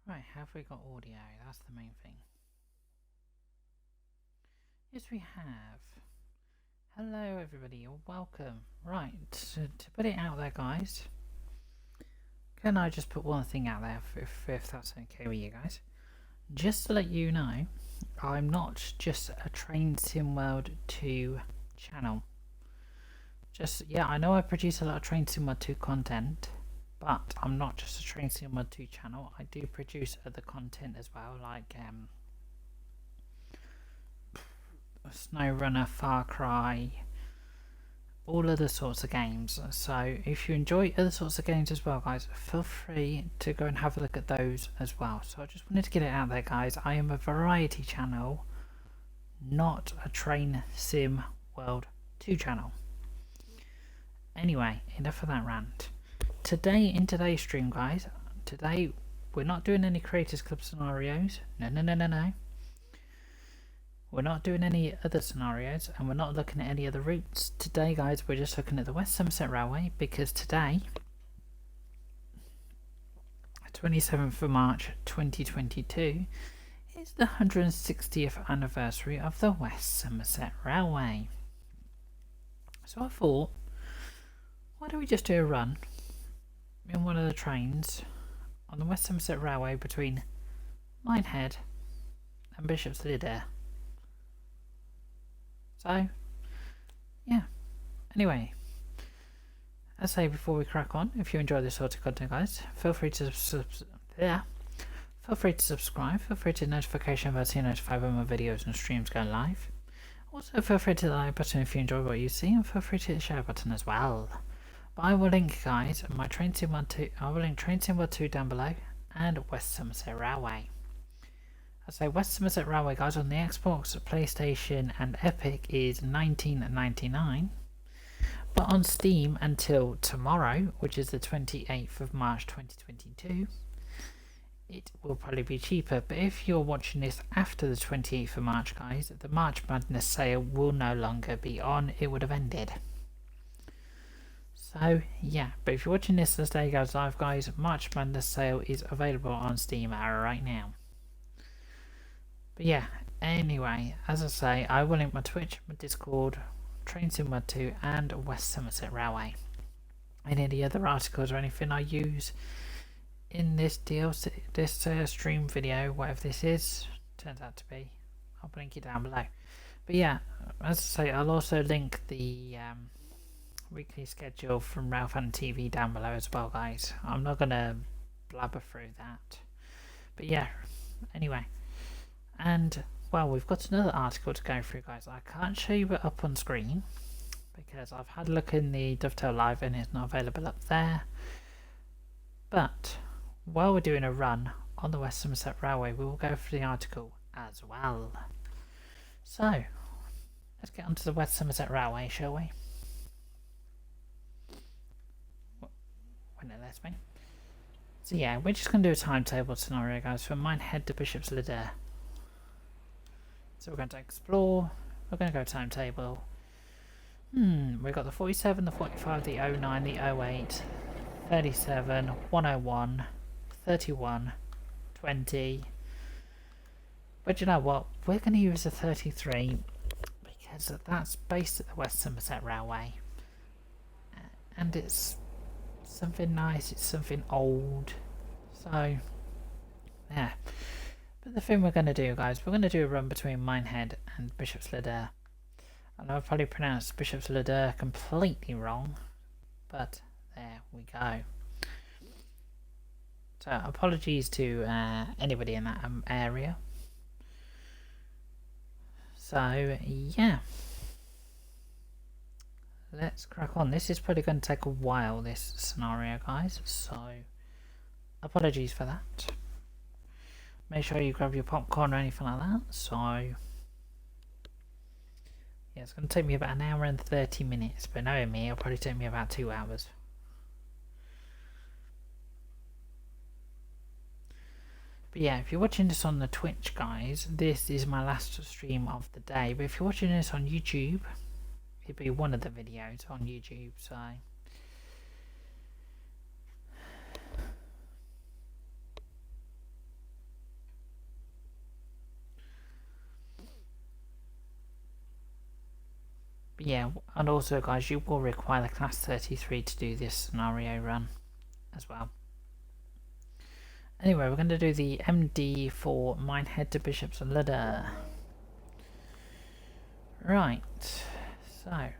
Right, have we got audio? That's the main thing. Yes, we have. Hello, everybody, or welcome. Right, to put it out there, guys, can I just put one thing out there, if that's okay with you guys? Just to let you know, I'm not just a Train Sim World 2 channel. Yeah, I know I produce a lot of Train Sim World 2 content, but I'm not just a Train Sim World 2 channel. I do produce other content as well, like SnowRunner, Far Cry, all other sorts of games. So if you enjoy other sorts of games as well, guys, feel free to go and have a look at those as well. So I just wanted to get it out there, guys. I am a variety channel, not a Train Sim World 2 channel. Anyway, enough of that rant. Today, in today's stream, guys, today we're not doing any Creators Club scenarios. No. We're not doing any other scenarios, and we're not looking at any other routes. Today, guys, we're just looking at the West Somerset Railway, because today, 27th of March 2022, is the 160th anniversary of the West Somerset Railway. So I thought, why don't we just do a run in one of the trains on the West Somerset Railway between Minehead and Bishop's Liddare. So, yeah. Anyway, as I say before we crack on, if you enjoy this sort of content, guys, feel free to subscribe. Feel free to hit the notification bell to notify when my videos and streams go live. Also, feel free to hit the like button if you enjoy what you see, and feel free to hit the share button as well. But I will link, guys, my Train Sim World 2. I will link Train Sim World 2 down below, and West Somerset Railway. I say West Somerset Railway, guys, on the Xbox, PlayStation and Epic is $19.99, but on Steam until tomorrow, which is the 28th of March 2022, it will probably be cheaper. But if you're watching this after the 28th of March, guys, the March Madness sale will no longer be on. It would have ended. So yeah, but if you're watching this as the day goes live, guys, March Madness sale is available on Steam right now. But yeah, anyway, as I say, I will link my Twitch, my Discord, Train Sim World 2 and West Somerset Railway. And any other articles or anything I use in this DLC, this stream video, whatever this is, turns out to be, I'll link it down below. But yeah, as I say, I'll also link the weekly schedule from Railfan TV down below as well, guys. I'm not going to blabber through that. But yeah, anyway. And, well, we've got another article to go through, guys. I can't show you it up on screen because I've had a look in the Dovetail Live and it's not available up there. But while we're doing a run on the West Somerset Railway, we will go through the article as well. So, let's get onto the West Somerset Railway, shall we? When it lets me. So yeah, we're just going to do a timetable scenario, guys, from Minehead to Bishop's Liddare. So we're going to explore, we're going to go timetable. We've got the 47, the 45, the 09, the 08, 37, 101, 31, 20. But you know what, we're going to use the 33 because that's based at the West Somerset Railway. And it's something nice, it's something old. So, yeah. But the thing we're going to do, guys, we're going to do a run between Minehead and Bishop's Liddare. And I've probably pronounced Bishop's Liddare completely wrong, but there we go. So apologies to anybody in that area. So yeah, let's crack on. This is probably going to take a while, this scenario, guys, so apologies for that. Make sure you grab your popcorn or anything like that. So yeah, it's going to take me about an hour and 30 minutes, but knowing me, it'll probably take me about 2 hours. But yeah, if you're watching this on the Twitch, guys, this is my last stream of the day. But if you're watching this on YouTube, it'll be one of the videos on YouTube, so But yeah, and also guys, you will require the class 33 to do this scenario run as well. Anyway, we're going to do the MD for Minehead to Bishop's Ladder. Right, so we're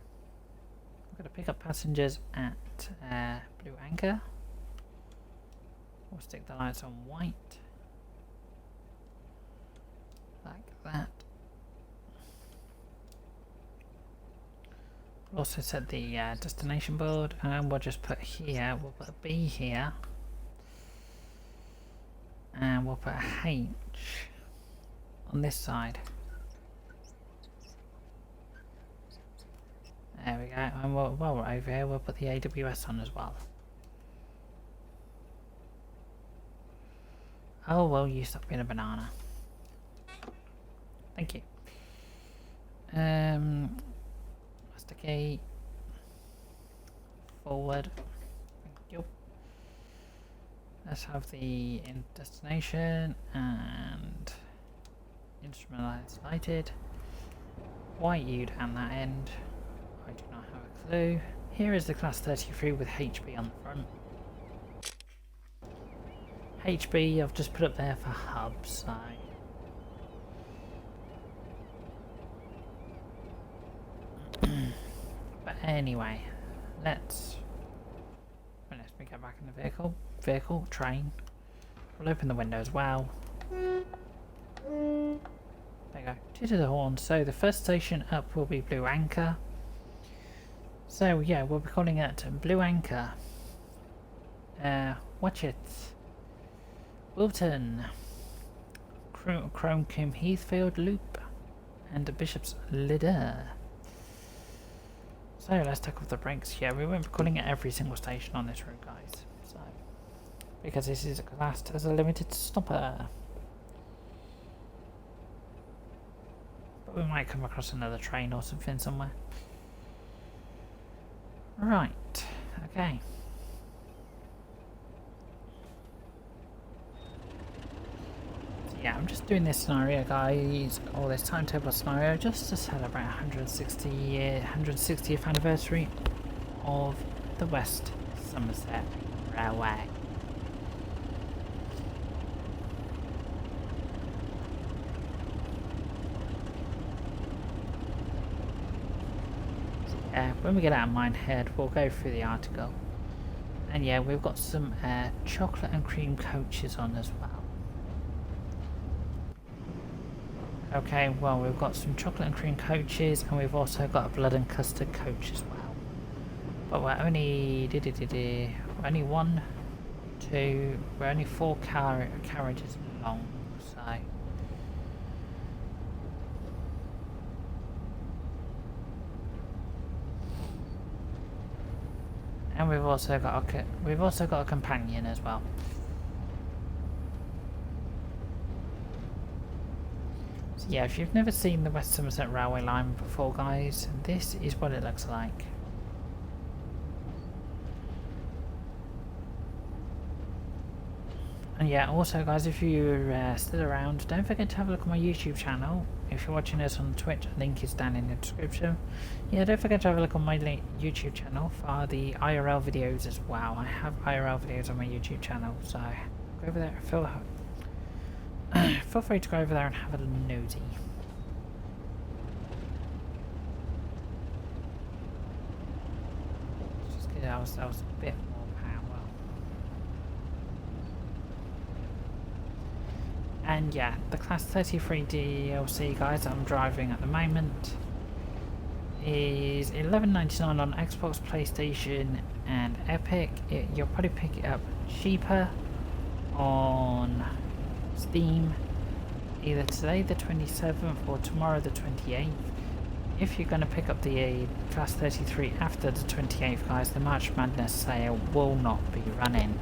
going to pick up passengers at Blue Anchor. We'll stick the lights on white, like that. We'll also set the destination board, and we'll just put here, we'll put a B here, and we'll put a H on this side. There we go, and while we're over here, we'll put the AWS on as well. Oh, well, you stop being a banana. Thank you. That's the key. Forward. Thank you. Let's have the destination and instrument lights lighted. White U down that end. I do not have a clue. Here is the class 33 with HB on the front. HB I've just put up there for hubs, so but anyway, let's me get back in the vehicle, train. We'll open the window as well. There you go, to the horn. So the first station up will be Blue Anchor. So yeah, we'll be calling it Blue Anchor. Watch it. Wilton, Cromecombe Heathfield Loop, and Bishop's Ladder. So let's take off the brakes here. We won't be calling it every single station on this route, guys. So, because this is classed as a limited stopper. But we might come across another train or something somewhere. Right, okay. Yeah, I'm just doing this scenario, guys, or this timetable scenario, just to celebrate 160th anniversary of the West Somerset Railway. So, yeah, when we get out of Minehead, we'll go through the article. And yeah, we've got some chocolate and cream coaches on as well. Okay, well, we've got some chocolate and cream coaches, and we've also got a blood and custard coach as well. But we're only we're only 4 carriages long, so and we've also got a companion as well. Yeah, if you've never seen the West Somerset Railway line before, guys, this is what it looks like. And yeah, also guys, if you're still around, don't forget to have a look at my YouTube channel. If you're watching us on Twitch, link is down in the description. Yeah, don't forget to have a look on my YouTube channel for the IRL videos as well. I have IRL videos on my YouTube channel, so go over there, feel free to go over there and have a nosy. Just give ourselves a bit more power. And yeah, the Class 33 DLC, guys, that I'm driving at the moment is $11.99 on Xbox, PlayStation and Epic. You'll probably pick it up cheaper on Steam either today the 27th or tomorrow the 28th. If you're going to pick up the Class 33 after the 28th, guys, the March Madness sale will not be running.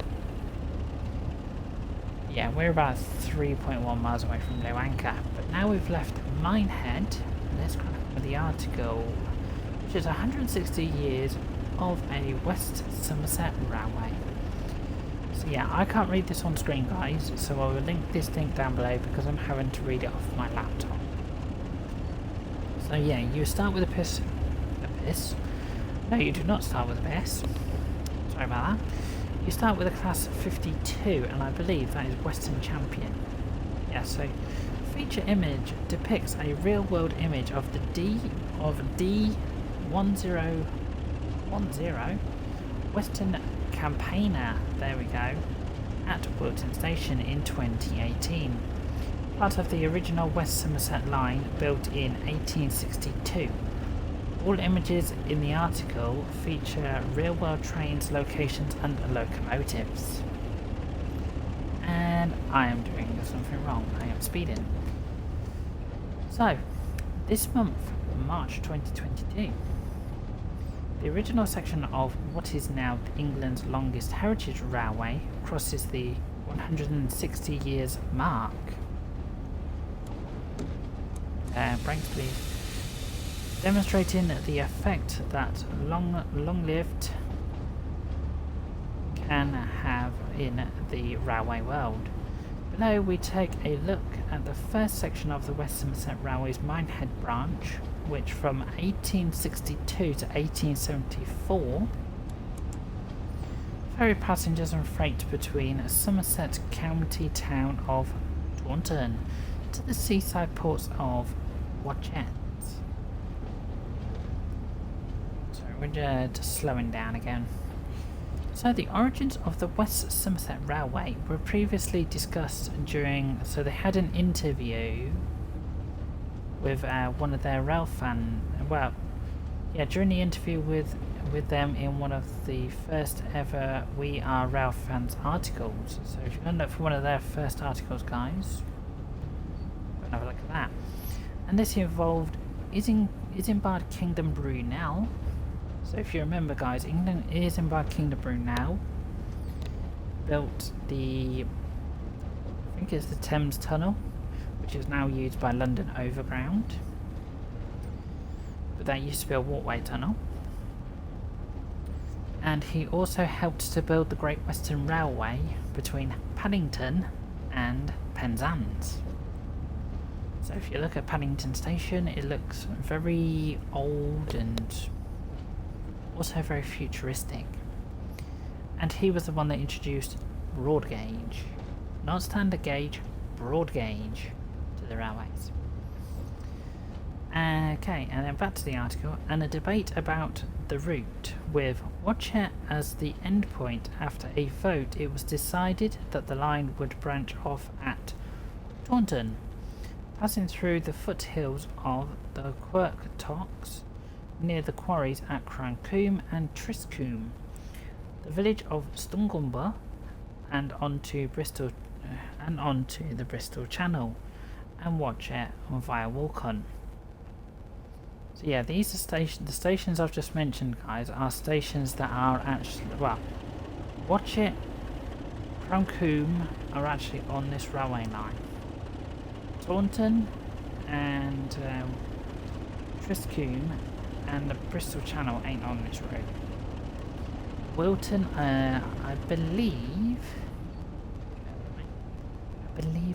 Yeah, we're about 3.1 miles away from Blue Anchor, but now we've left Minehead. Let's crack on with the article, which is 160 years of a West Somerset Railway. So yeah, I can't read this on screen, guys, so I will link this link down below because I'm having to read it off my laptop. So yeah, you start with a this. No, you do not start with a base. Sorry about that. You start with a class 52, and I believe that is Western Champion. Yeah, so feature image depicts a real-world image of the D1010 Western Campaigner, there we go, at Wilton Station in 2018. Part of the original West Somerset line built in 1862. All images in the article feature real-world trains, locations and locomotives. And I am doing something wrong. I am speeding. So, this month, March 2022, the original section of what is now England's longest heritage railway crosses the 160 years mark. Brakes please. Demonstrating the effect that long-lived can have in the railway world. Below we take a look at the first section of the West Somerset Railway's Minehead branch, which from 1862 to 1874 ferried passengers and freight between Somerset county town of Taunton to the seaside ports of Watchet. Sorry, we're just slowing down again. So the origins of the West Somerset Railway were previously discussed during, so they had an interview with one of their Railfan, well, yeah, during the interview with them in one of the first ever We Are Railfans articles. So if you're going to look for one of their first articles, guys, go and have a look at that. And this involved Isambard Kingdom Brunel. So if you remember, guys, Isambard Kingdom Brunel built the, I think it's the Thames Tunnel, which is now used by London Overground. But that used to be a walkway tunnel. And he also helped to build the Great Western Railway between Paddington and Penzance. So if you look at Paddington Station, it looks very old and also very futuristic. And he was the one that introduced broad gauge, not standard gauge, broad gauge to the railways. Okay, and then back to the article, and a debate about the route, with Watchet as the end point. After a vote, it was decided that the line would branch off at Taunton, passing through the foothills of the Quirktox, near the quarries at Crancombe and Triscombe, the village of Stungumber, and onto Bristol, and onto the Bristol Channel, and Watchet via Walcon. So yeah, these are the stations I've just mentioned, guys, are stations that are actually, well, Watchet, Crancombe are actually on this railway line. Taunton and Triscombe and the Bristol Channel ain't on this road. Wilton, I believe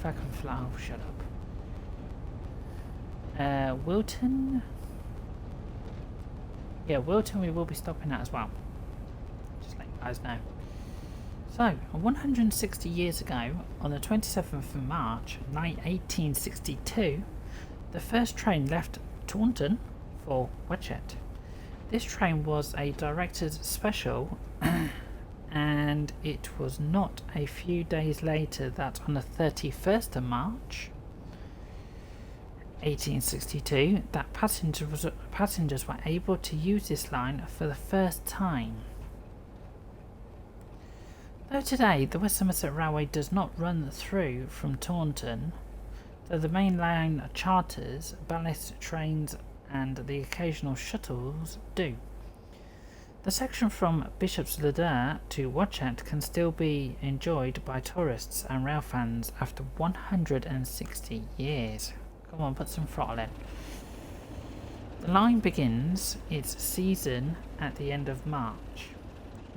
I can fly. Oh, shut up. Wilton. Yeah, Wilton we will be stopping at as well. Just let you guys know. So, 160 years ago, on the 27th of March 1862, the first train left Taunton for Watchet. This train was a director's special, and it was not a few days later that on the 31st of March 1862 that passengers were able to use this line for the first time. Though today the West Somerset Railway does not run through from Taunton, though the main line charters, ballast trains and the occasional shuttles do. The section from Bishop's Ladder to Watchet can still be enjoyed by tourists and rail fans after 160 years. Come on, put some throttle in. The line begins its season at the end of March,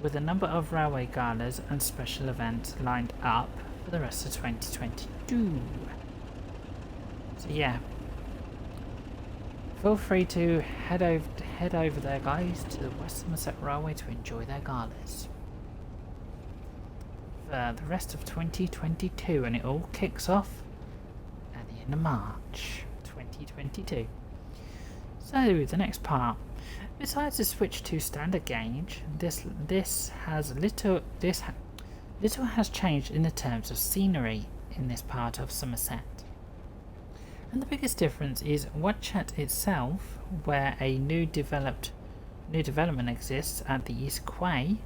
with a number of railway galas and special events lined up for the rest of 2022. So yeah, feel free to head over there, guys, to the West Somerset Railway to enjoy their galas for the rest of 2022, and it all kicks off at the end of March 2022. So the next part, besides the switch to standard gauge, little has changed in the terms of scenery in this part of Somerset. And the biggest difference is Watchet itself, where a new development exists at the East Quay.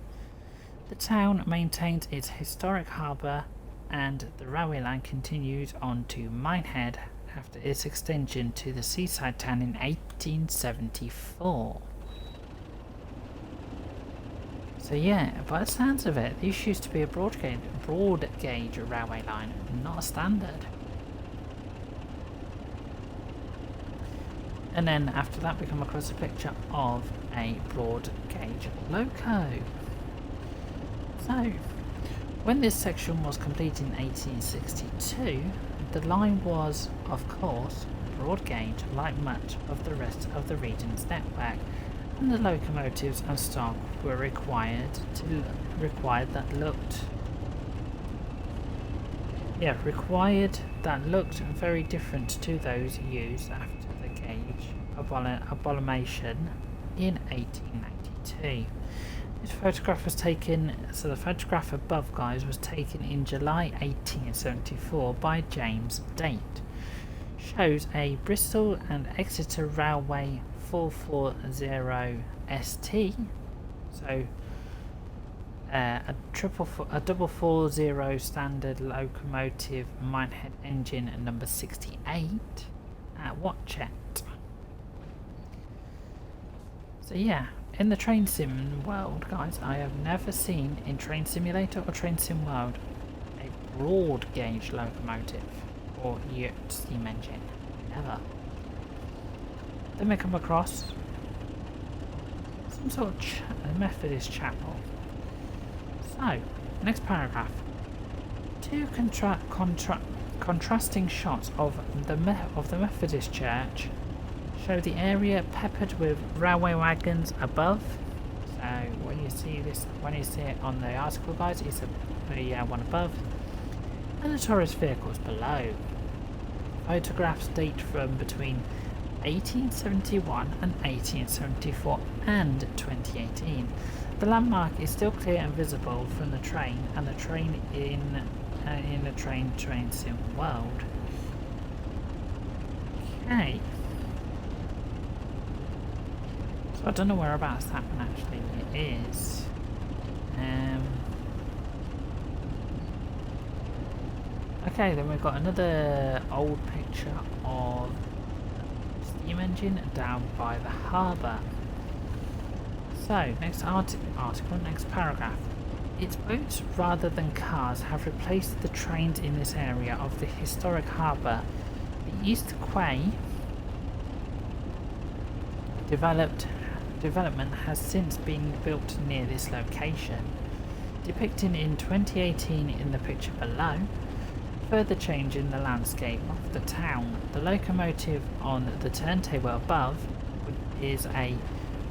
The town maintains its historic harbour, and the railway line continues on to Minehead after its extension to the seaside town in 1874. So yeah, by the sounds of it, this used to be a broad gauge railway line, not a standard. And then after that we come across a picture of a broad gauge loco. So, when this section was completed in 1862, the line was, of course, broad gauge like much of the rest of the region's network, and the locomotives and stock were required that looked very different to those used after the gauge abomination in 1892. This photograph was taken, so the photograph above, guys, was taken in July 1874 by James Date. Shows a Bristol and Exeter Railway 440 ST, so a double 40 standard locomotive Minehead engine number 68 at Watchet. So yeah, in the train sim world, guys, I have never seen in Train Simulator or Train Sim World a broad gauge locomotive or steam engine. Never. Then we come across some sort of Methodist chapel. So, next paragraph. Two contrasting shots of the Methodist church show the area peppered with railway wagons above. So when you see it on the article, guys, it's the one above, and the tourist vehicles below. Photographs date from between 1871 and 1874 and 2018. The landmark is still clear and visible from the train, and the train in the train sim world. Okay. So I don't know whereabouts that one actually is. Okay, then we've got another old picture of steam engine down by the harbour. So, next article, next paragraph. Its boats rather than cars have replaced the trains in this area of the historic harbour. The East Quay development has since been built near this location. Depicted in 2018 in the picture below, further change in the landscape of the town. The locomotive on the turntable above is a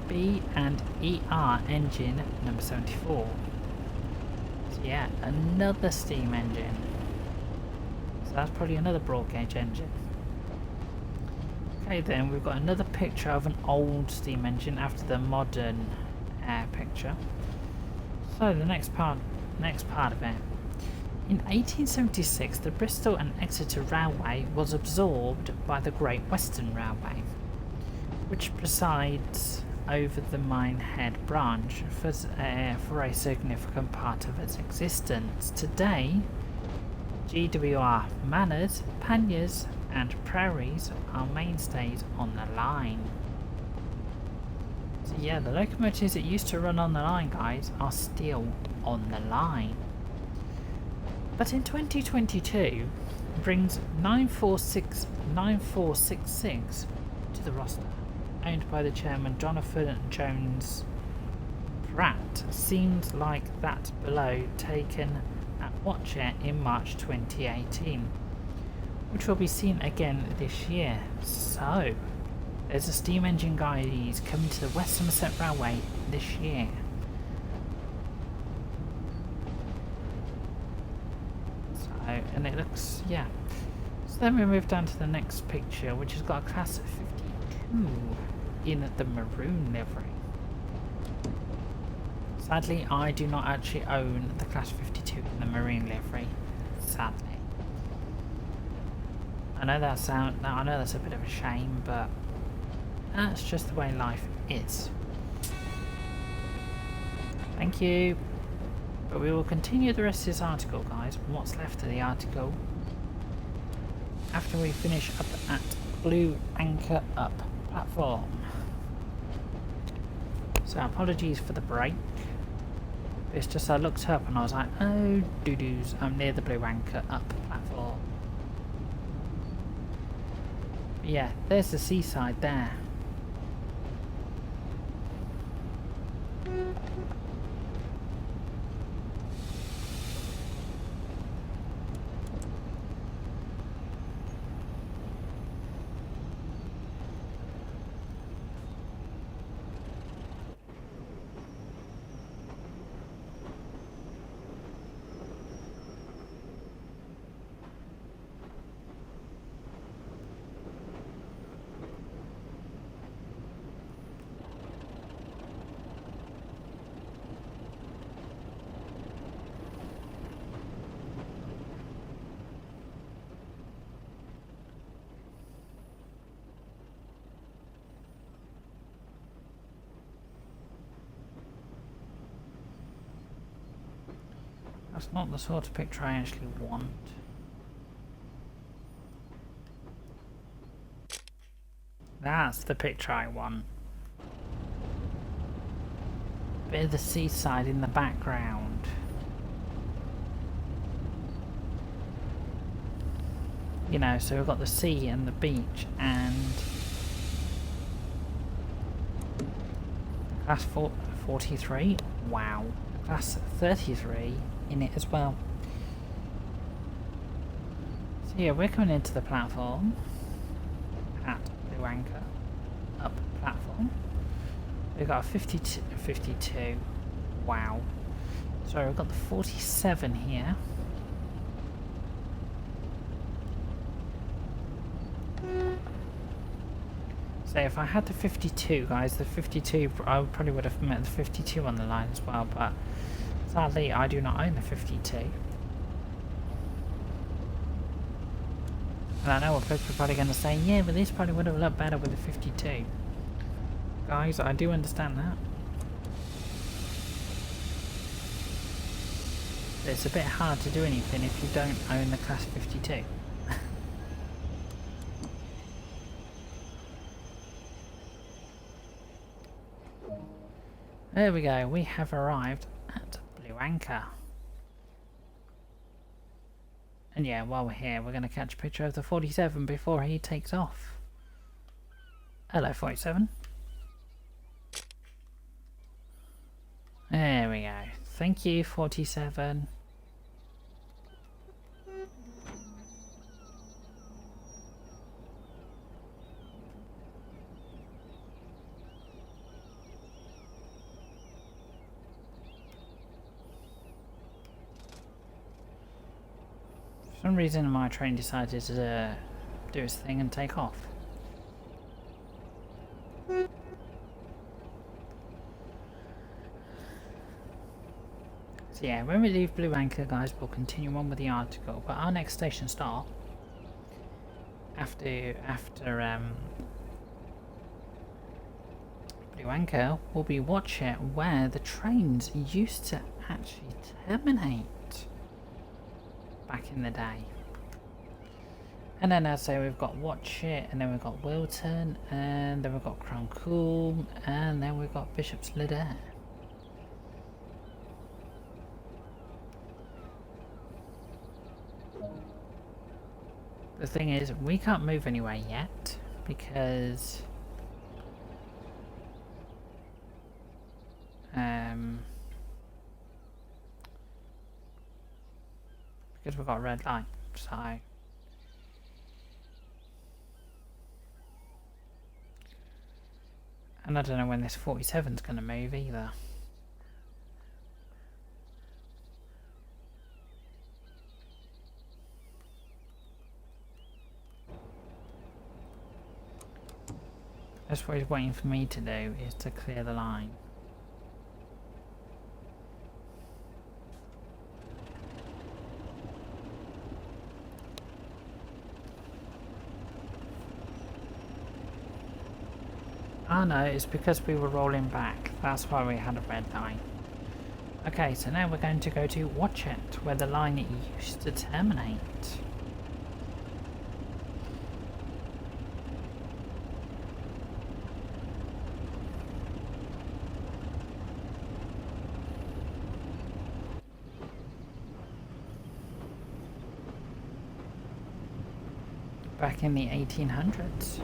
B&ER engine number 74. So yeah, another steam engine. So that's probably another broad gauge engine. Okay, then we've got another picture of an old steam engine after the modern picture. So the next part of it. In 1876, the Bristol and Exeter Railway was absorbed by the Great Western Railway, which presides over the Minehead branch for a significant part of its existence. Today, GWR Manors, Panniers and Prairies are mainstays on the line. So yeah, the locomotives that used to run on the line, guys, are still on the line. But in 2022, brings 9466 to the roster, owned by the chairman Jonathan Jones Pratt. Seems like that below taken at Watchet in March 2018, which will be seen again this year. So There's a steam engine guys coming to the West Somerset Railway this year. So, and it looks, yeah. So then we move down to the next picture, which has got a class of 52 in the maroon livery. Sadly, I do not actually own the class 52 in the maroon livery. Sadly. I know that's a bit of a shame, but that's just the way life is. Thank you. But we will continue the rest of this article, guys, what's left of the article, after we finish up at Blue Anchor Up platform. So apologies for the break. It's just I looked up and I was like, oh doo-doos, I'm near the Blue Anchor Up platform. But yeah, there's the seaside there. That's not the sort of picture I actually want. That's the picture I want. Bit of the seaside in the background. You know, so we've got the sea and the beach and class 43. Wow. Class 33 in it as well. So yeah, we're coming into the platform at Blue Anchor Up platform. We've got a 52. Wow. Sorry, we've got the 47 here. So if I had the 52, guys, the 52, I probably would have met the 52 on the line as well, but sadly I do not own the 52. And I know what people are probably going to say, yeah, but this probably would have looked better with the 52. Guys, I do understand that. But it's a bit hard to do anything if you don't own the class 52. There we go, we have arrived at Blue Anchor. And yeah, while we're here, we're going to catch a picture of the 47 before he takes off. Hello, 47. There we go. Thank you, 47. For some reason my train decided to do its thing and take off. So yeah, when we leave Blue Anchor, guys, we'll continue on with the article, but our next station stop after Blue Anchor will be Watchet, where the trains used to actually terminate back in the day. And then as I say, we've got Watchet, and then we've got Wilton, and then we've got Crown Cool, and then we've got Bishop's Liddell. The thing is, we can't move anywhere yet because we've got a red light, so And I don't know when this 47's going to move either. That's what he's waiting for me to do, is to clear the line. Oh no, it's because we were rolling back. That's why we had a red line. Okay, so now we're going to go to Watchet, where the line used to terminate. Back in the 1800s.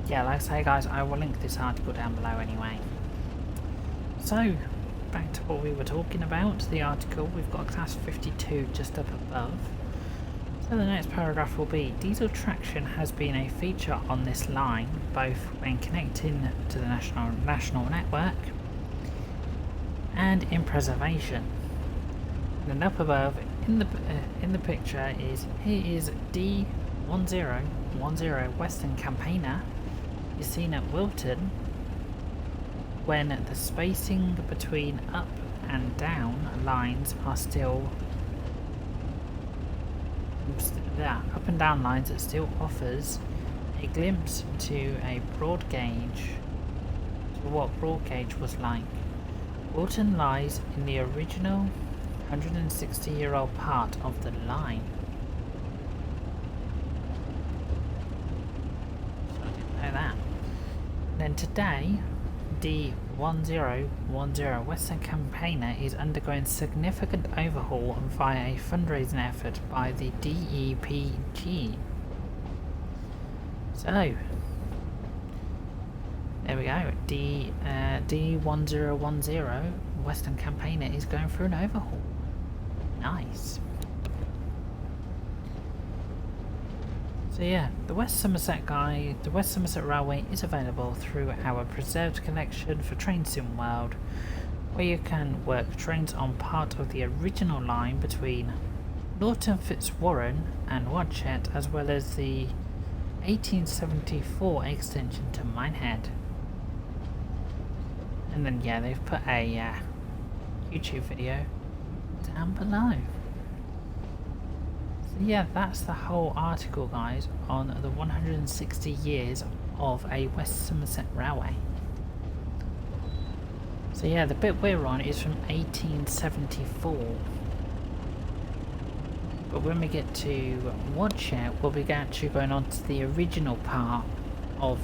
Yeah, like I say guys, I will link this article down below anyway. So, back to what we were talking about, the article, we've got class 52 just up above. So the next paragraph will be, diesel traction has been a feature on this line, both when connecting to the national network and in preservation. And then up above, in the picture here is D1010 Western Campaigner is seen at Wilton when the spacing between up and down lines are still up and down lines. It still offers a glimpse to a broad gauge, to what broad gauge was like. Wilton lies in the original 160-year-old part of the line. So I didn't know that. Then today, D1010 Western Campaigner is undergoing significant overhaul via a fundraising effort by the DEPG. So, there we go, D1010 Western Campaigner is going through an overhaul. Nice. So yeah, the West Somerset Railway is available through our preserved collection for Train Sim World, where you can work trains on part of the original line between Norton Fitzwarren and Watchet, as well as the 1874 extension to Minehead. And then yeah, they've put a YouTube video down below. Yeah, that's the whole article guys on the 160 years of a West Somerset Railway. So yeah, the bit we're on is from 1874. But when we get to Watchet, we'll be actually going on to the original part of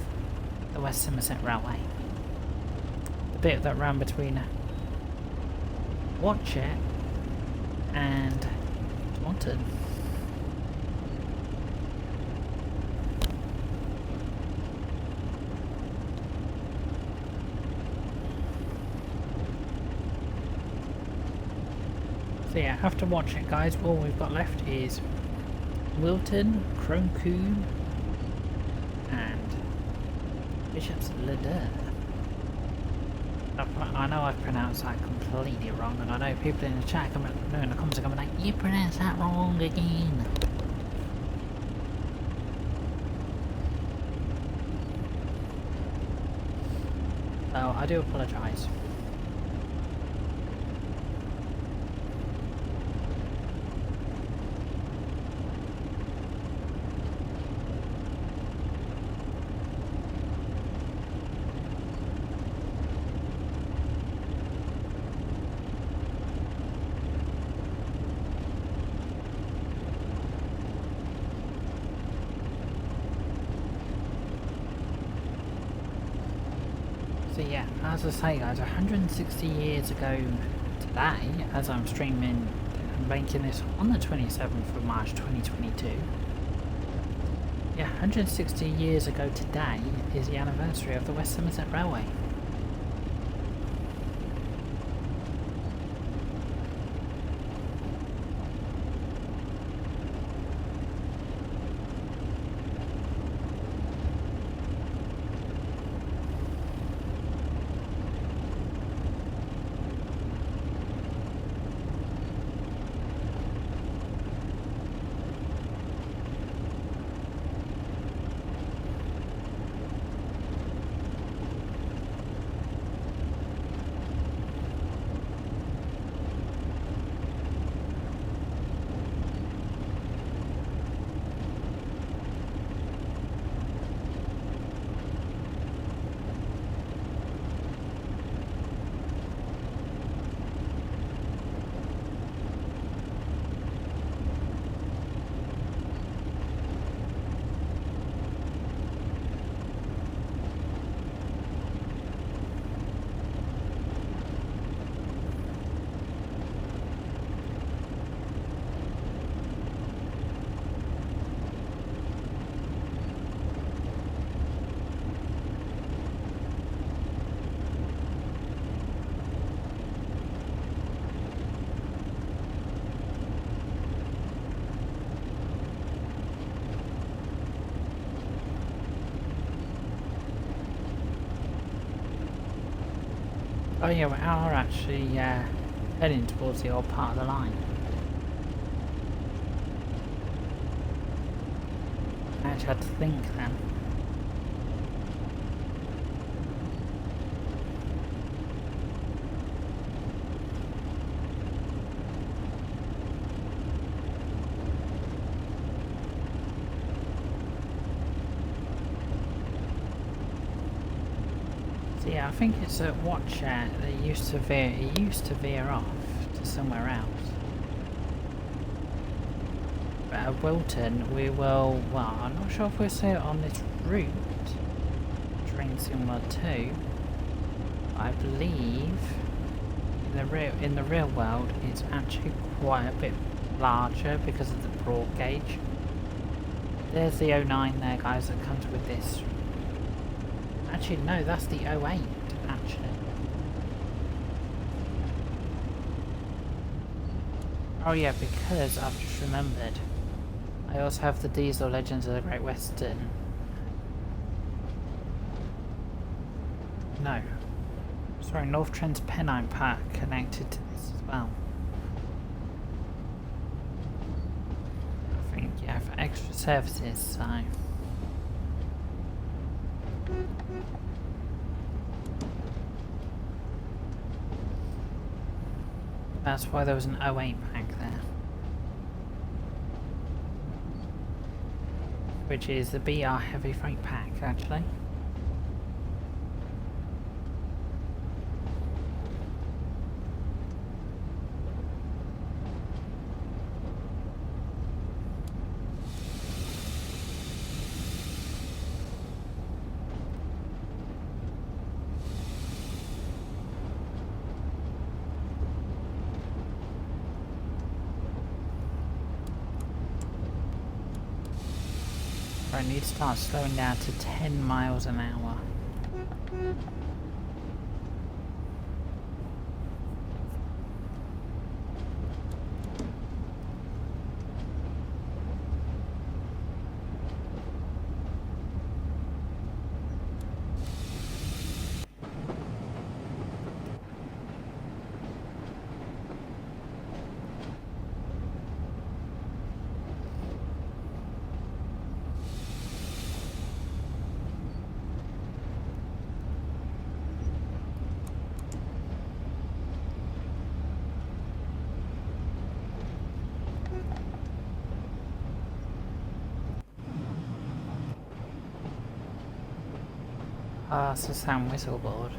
the West Somerset Railway. The bit that ran between Watchet and Taunton. So yeah, after Watchet guys, all we've got left is Wilton, Cromcoombe and Bishop's Ladder. I know I've pronounced that completely wrong, and I know people in the chat in the comments are coming like, you pronounced that wrong again. So I do apologise. So yeah, as I say guys, 160 years ago today, as I'm streaming I'm making this on the 27th of March 2022. Yeah, 160 years ago today is the anniversary of the West Somerset Railway. Oh yeah, we are actually heading towards the old part of the line. I actually had to think then. So yeah, I think it's at Watchet that it used to veer off to somewhere else. But at Wilton we will, well, I'm not sure if we'll see it on this route, Train Sim 2. I believe in the real world it's actually quite a bit larger because of the broad gauge. There's the 09 there, guys, that comes with this. Actually, no, that's the 08, actually. Oh yeah, because I've just remembered. I also have the diesel Legends of the Great Western. No. Sorry, North Trent's Pennine Park connected to this as well. I think, yeah, for extra services, so... That's why there was an 08 pack there. Which is the BR Heavy Freight pack, actually. I need to start slowing down to 10 miles an hour. Ah, it's a sound whistle board.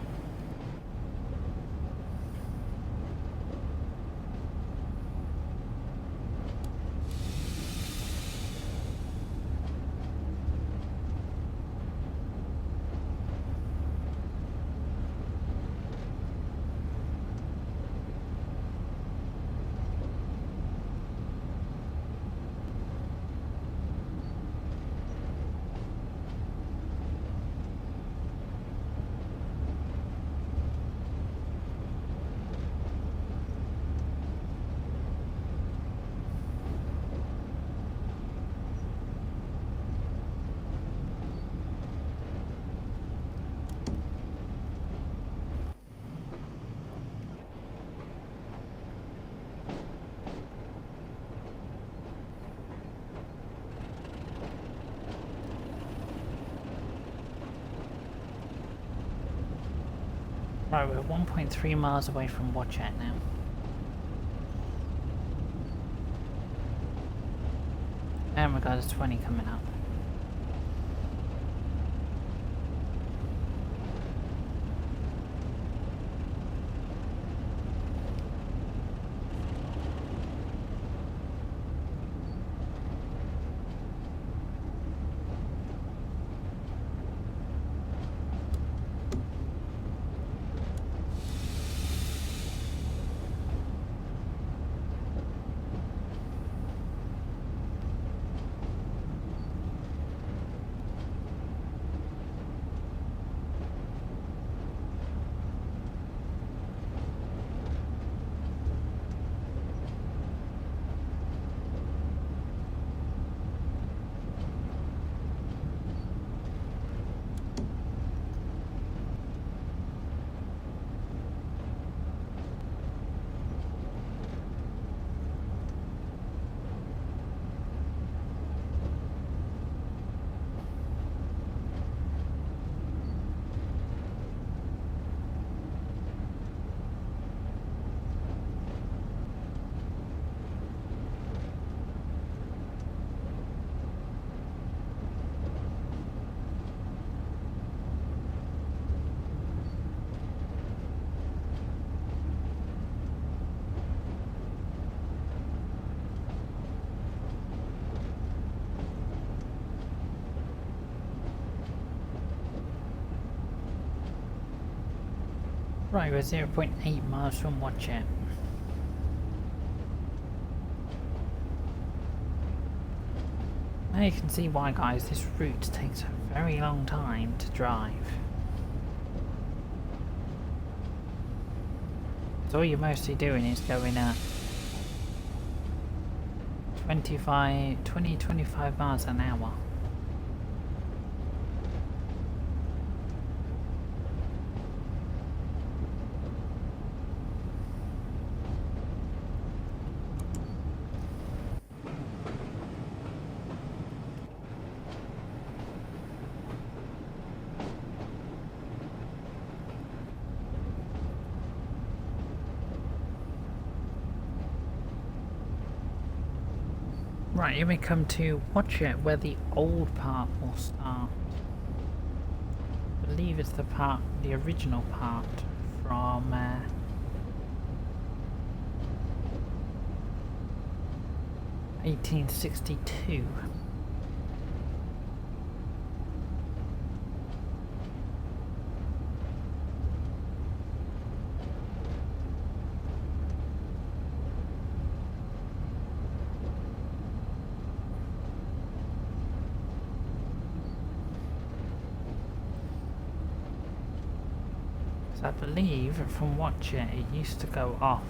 Right, we're 1.3 miles away from Watchet now. And we got a 20 coming up. Right, we're 0.8 miles from Watchet. Now you can see why, guys, this route takes a very long time to drive. So all you're mostly doing is going at 20-25 miles an hour. Right, here we come to Watchet, where the old part will start. I believe it's the original part from 1862. I believe from Watchet it used to go off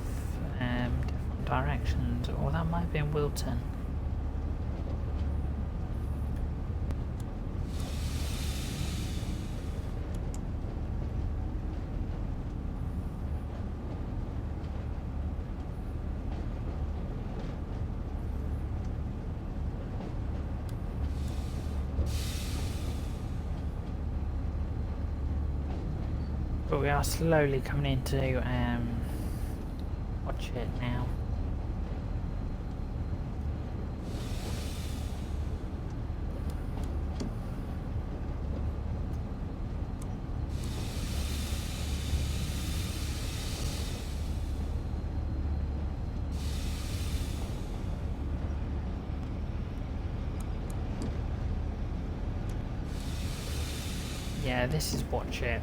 different directions, or that might have been Wilton. But we are slowly coming into Watchet now. Yeah, this is Watchet.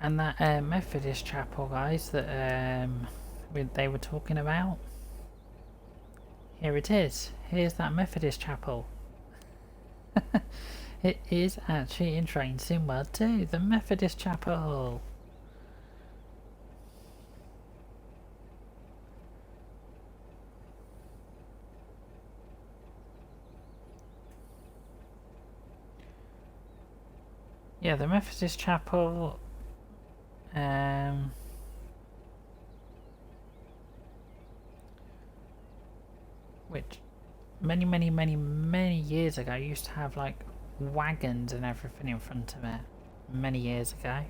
And that Methodist chapel, guys, that they were talking about. Here it is. Here's that Methodist chapel. It is actually in Train Sim World 2, the Methodist chapel. Yeah, the Methodist chapel. Which many years ago used to have like wagons and everything in front of it. Many years ago.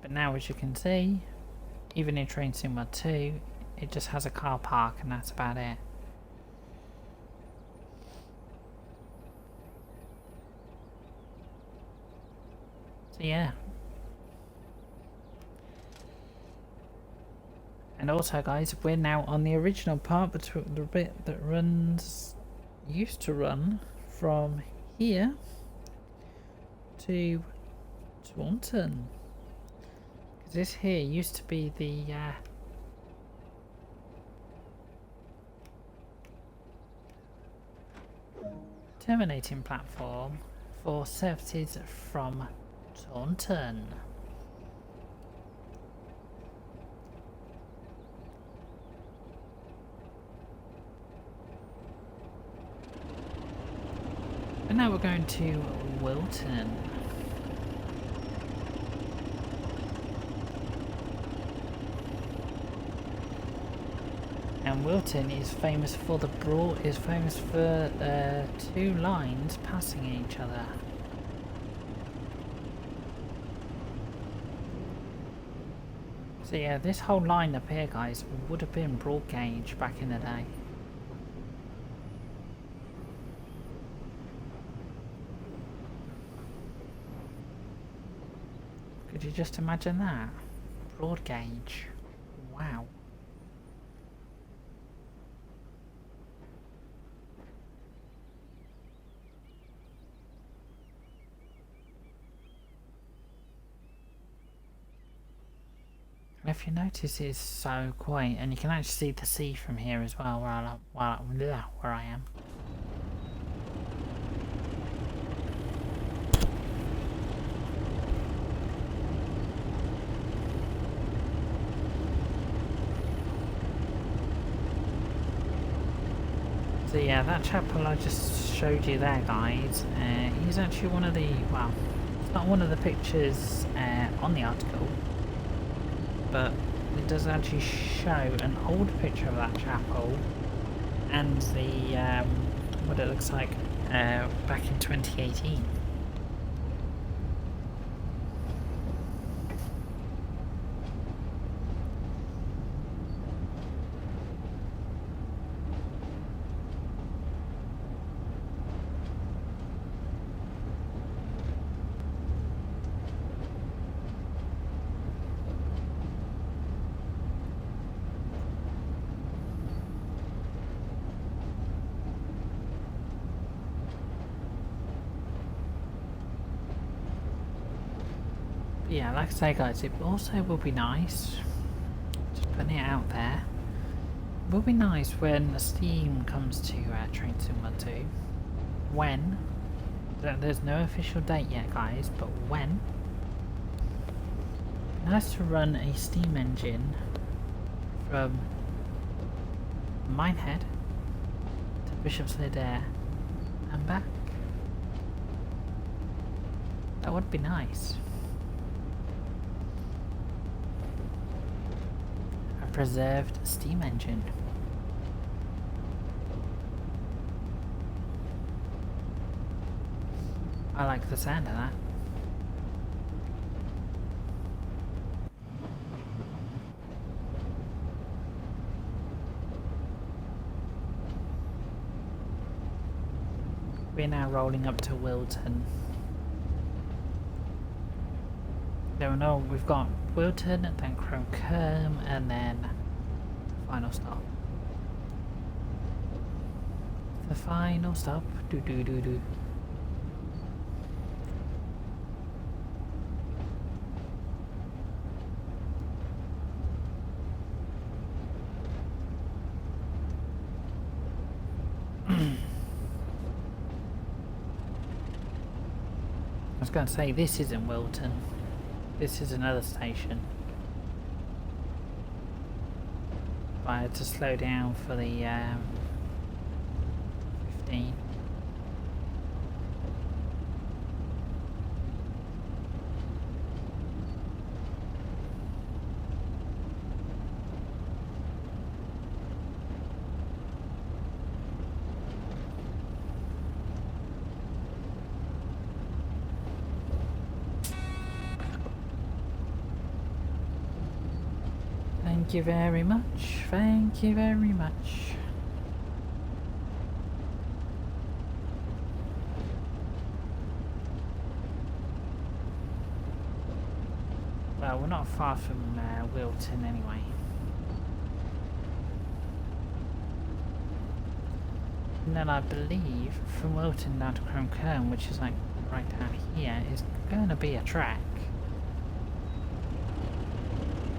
But now, as you can see, even in Train Sim World 2, it just has a car park and that's about it. So yeah. And also, guys, we're now on the original part, between the bit that used to run from here to Taunton. Because this here used to be the terminating platform for services from Taunton. And now we're going to Wilton. And Wilton is famous for two lines passing each other. So yeah, this whole line up here, guys, would have been broad gauge back in the day. Could you just imagine that? Broad gauge. Wow. And if you notice, it's so quaint, and you can actually see the sea from here as well, where I am. So yeah, that chapel I just showed you there, guys, he's actually one of the, well, it's not one of the pictures on the article, but it does actually show an old picture of that chapel and the what it looks like back in 2018. Yeah, like I say, guys, it also will be nice, just putting it out there, it will be nice when Steam comes to Train Sim World 2, when, there's no official date yet, guys, but when, nice to run a Steam engine from Minehead to Bishop's Head Air and back. That would be nice. Preserved steam engine. I like the sound of that. We're now rolling up to Wilton. We've got Wilton, then Crocombe, and then final stop. The final stop. Do do do do. was going to say, this isn't Wilton. This is another station. But I had to slow down for the 15. Thank you very much. Thank you very much. Well, we're not far from Wilton anyway. And then I believe from Wilton down to Cromkern, which is like right down here, is going to be a track.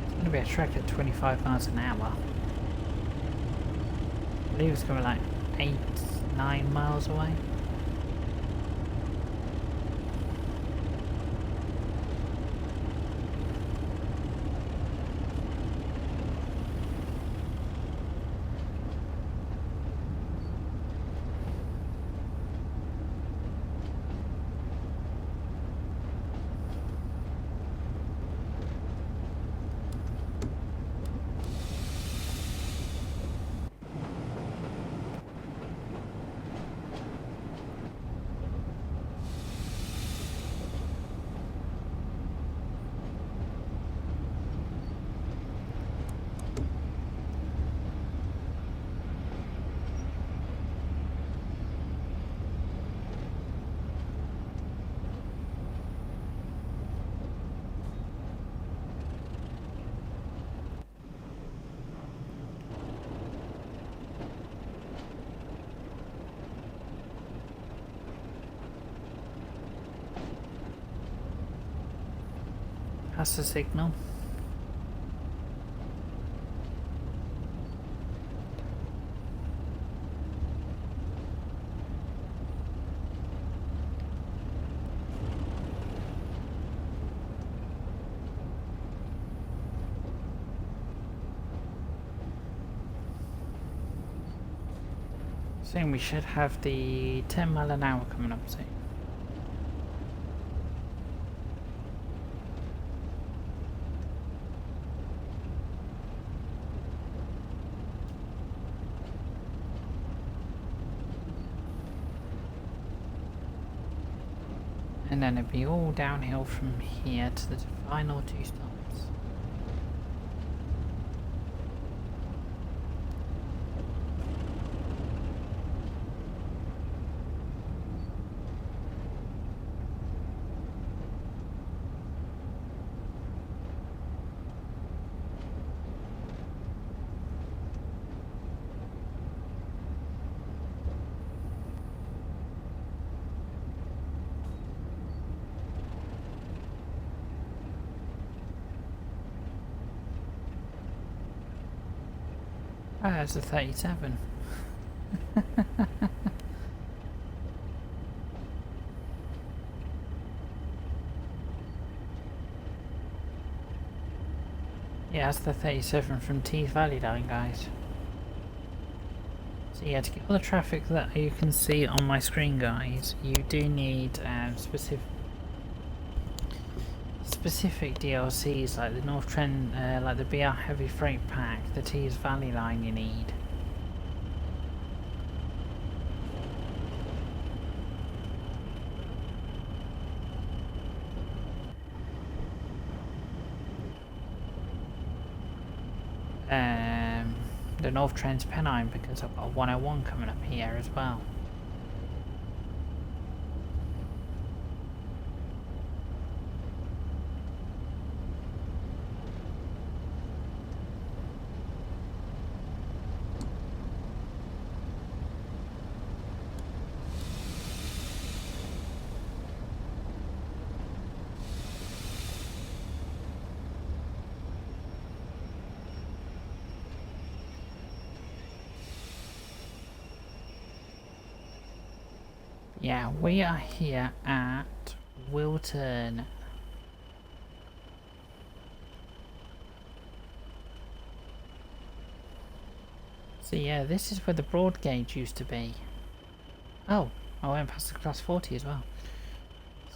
It's going to be a track at 25 miles an hour. I believe it's going to be like 8-9 miles away. That's the signal. Soon we should have the 10 mile an hour coming up soon. And then it'd be all downhill from here to the final 2 stops. Oh, that's a 37. Yeah, that's the 37 from Tees Valley Line, guys. So yeah, to get all the traffic that you can see on my screen, guys, you do need specific DLCs like the North Trent, like the BR Heavy Freight Pack, the Tees Valley Line you need. The North Trent Pennine, because I've got a 101 coming up here as well. Yeah, we are here at Wilton. So yeah, this is where the broad gauge used to be. Oh, I went past the class 40 as well.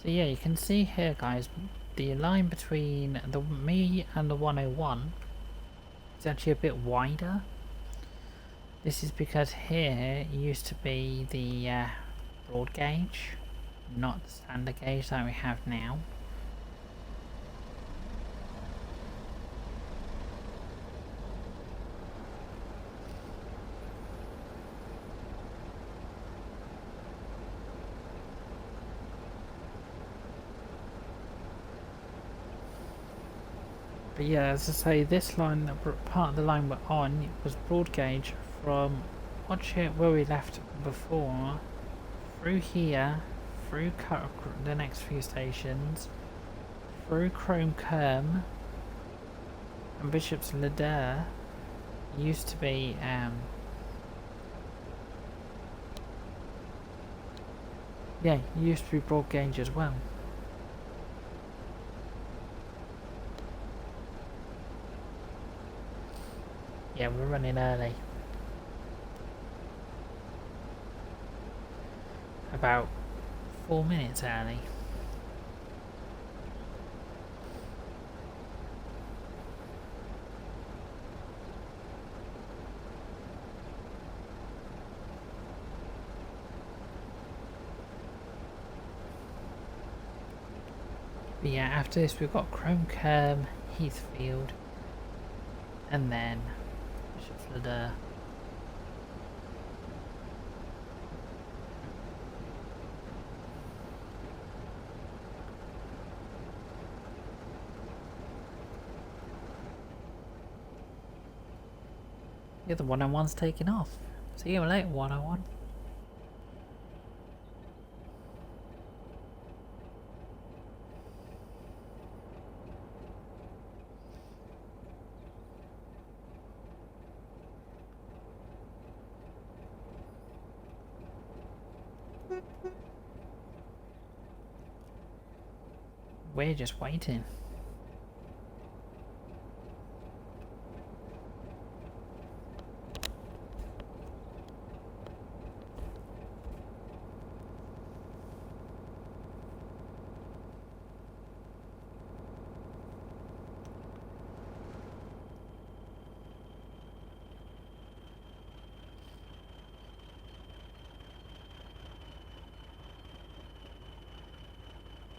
So yeah, you can see here, guys, the line between me and the 101 is actually a bit wider. This is because here used to be the broad gauge, not the standard gauge that we have now. But yeah, as I say, this line, part of the line we're on, was broad gauge from, watch it where we left before, through here, through the next few stations, through Chrome Kerm and Bishop's Ladder. Used to be yeah, used to be broad gauge as well. Yeah, we're running early. About 4 minutes early. But yeah, after this we've got Chrome Kerm, Heathfield, and then Bishop's Ladder. Yeah, the 101's taking off. See you later, 101. We're just waiting.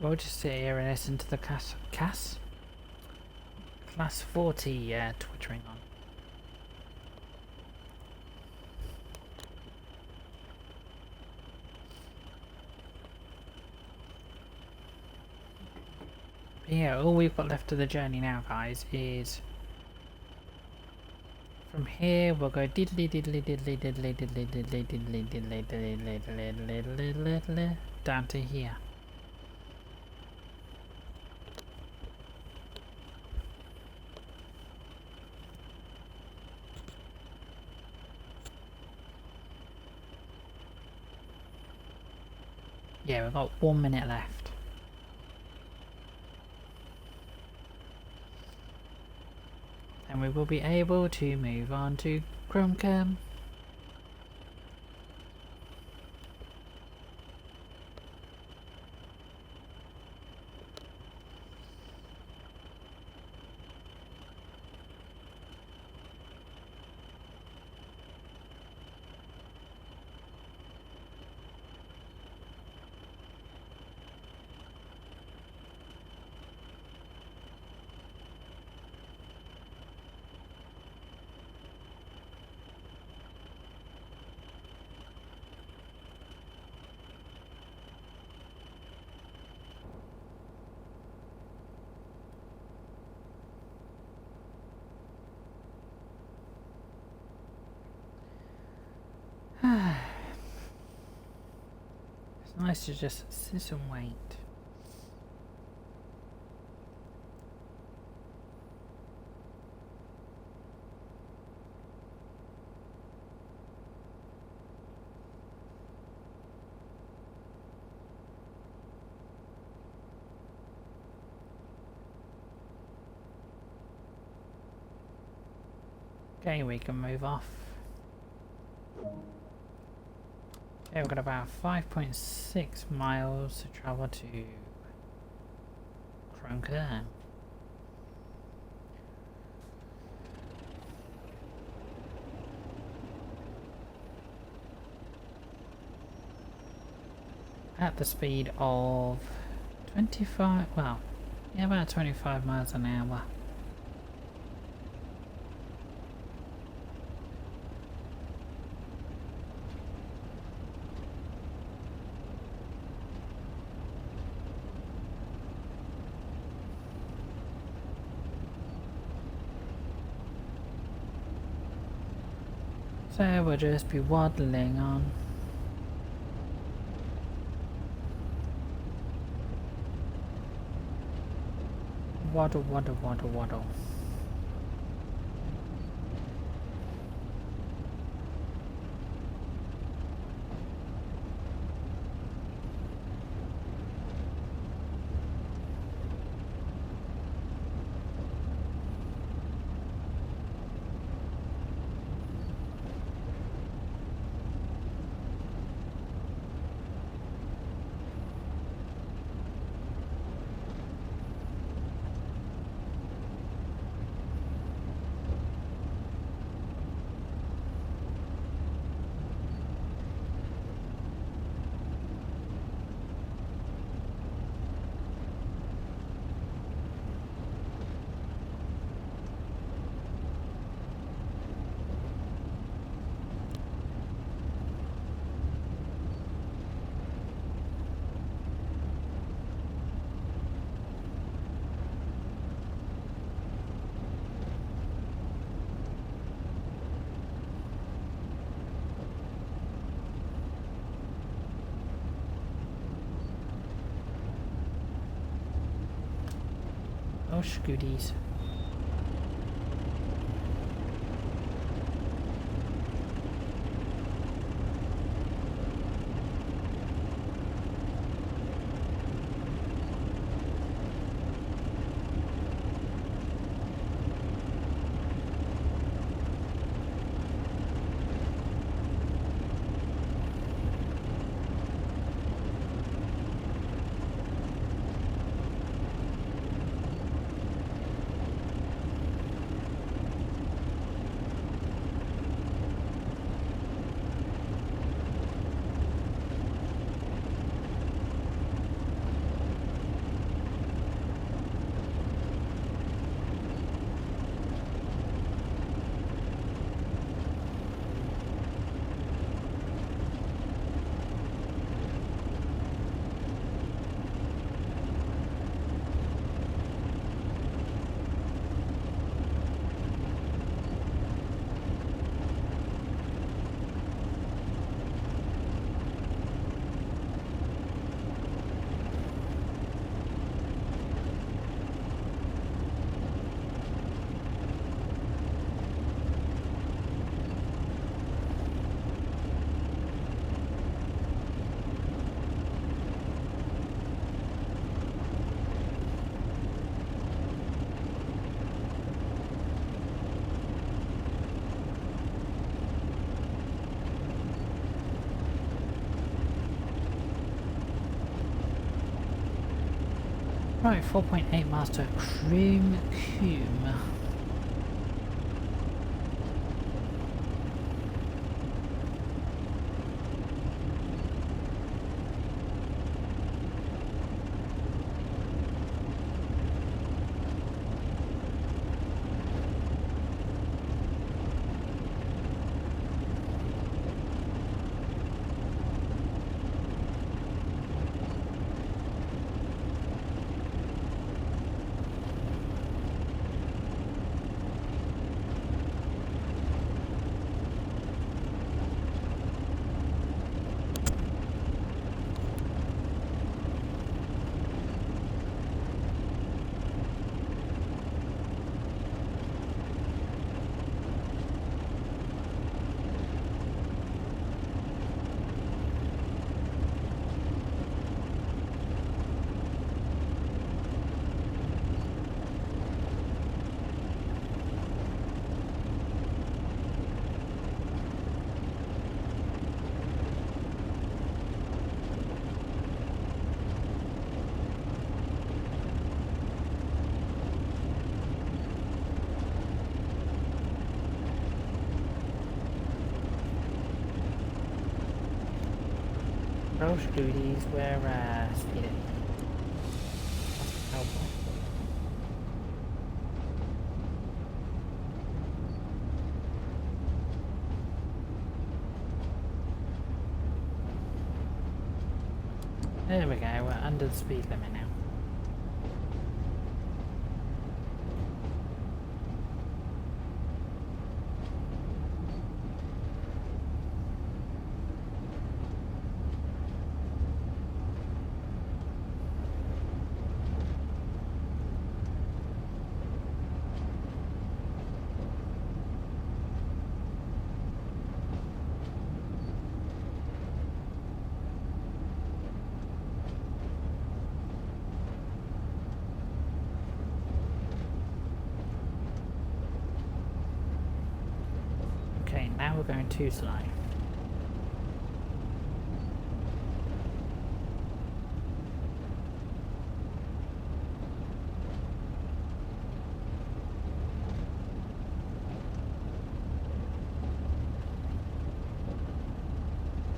We'll just sit here and listen to the class 40 twittering on. But yeah, all we've got left of the journey now, guys, is from here we'll go diddly diddly diddly diddly diddly diddly diddly diddly diddly diddly diddly down to here. Yeah, we've got 1 minute left. And we will be able to move on to Chrome Kerm. It's nice to just sit and wait. Okay, we can move off. Okay, we've got about 5.6 miles to travel to Cronker. At the speed of 25, well, yeah, about 25 miles an hour. So we'll just be waddling on. Waddle, waddle, waddle, waddle. Oh, goodies. Right, 4.8 miles to Croom Coombe. Pro Scooties were speeding. That's helpful. There we go, we're under the speed limit now. Okay, now we're going too slow.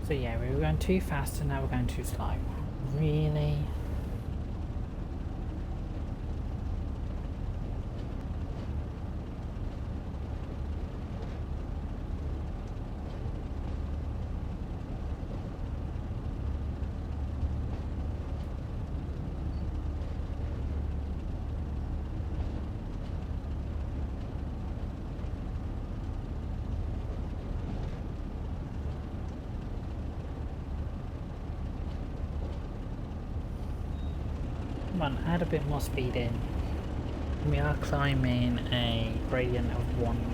So yeah, we were going too fast and now we're going too slow. Really? Come on, add a bit more speed in. We are climbing a gradient of 1.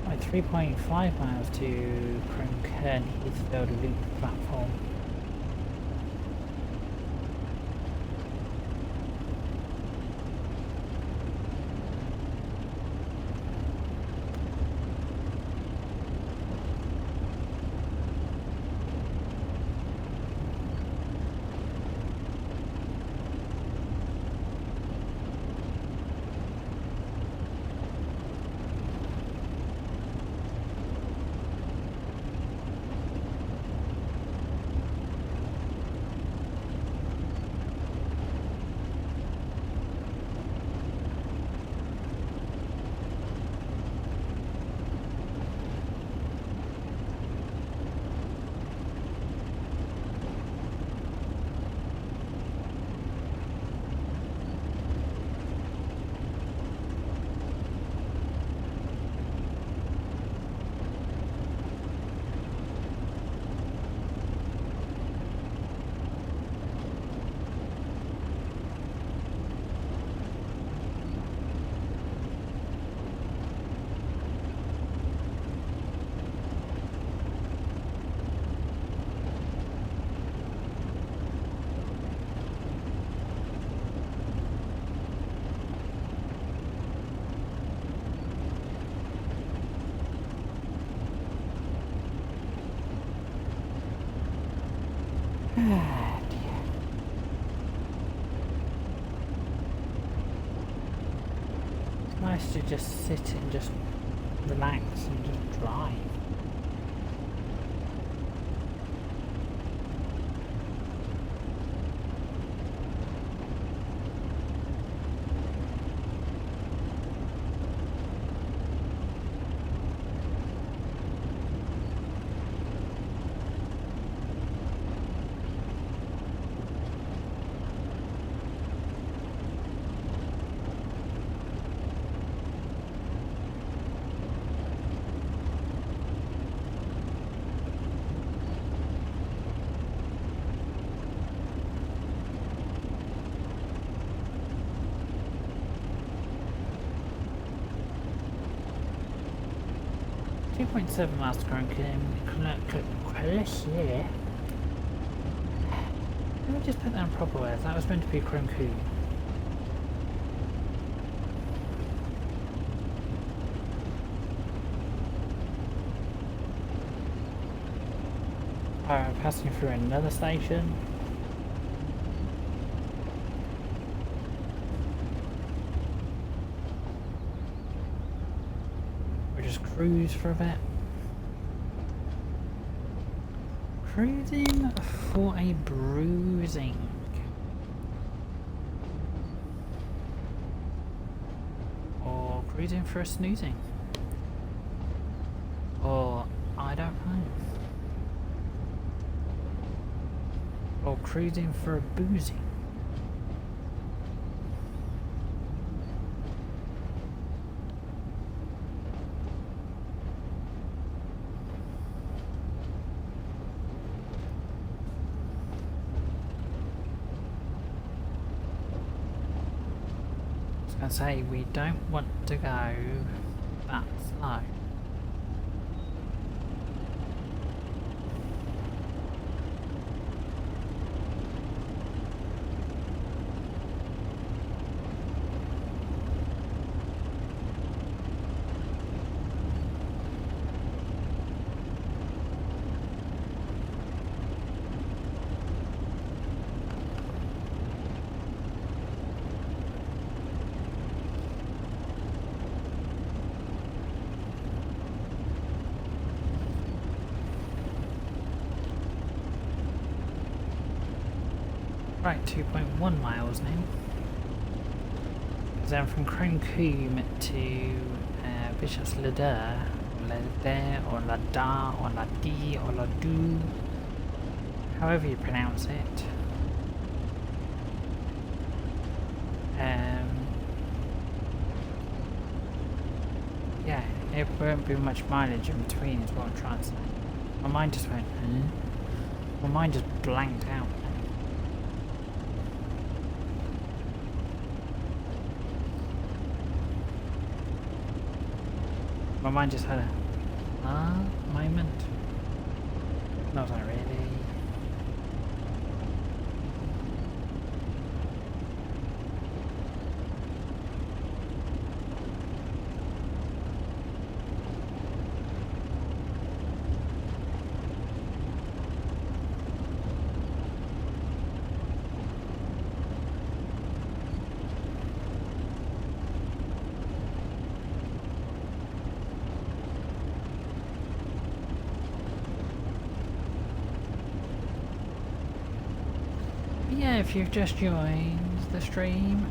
Like 3.5 miles to Cronkern Heathfield Loop platform. Ah, dear. It's nice to just sit and just relax and just drive. 2.7 miles to Croncoom. Let me just put that in proper words. That was meant to be Croncoom. Alright, passing through another station. We'll just cruise for a bit. Cruising for a bruising. Or cruising for a snoozing. Or I don't know. Or cruising for a boozing. I was going to say, we don't want to go that slow. Right, 2.1 miles now. Then from Croncoom to Bishop's Ladder, or Ladar, or Ladi, or Ladu, however you pronounce it. Yeah, it won't be much mileage in between is what I'm trying to say. My mind just went, My mind just blanked out. My mind just had a moment. Not really. Yeah, if you've just joined the stream,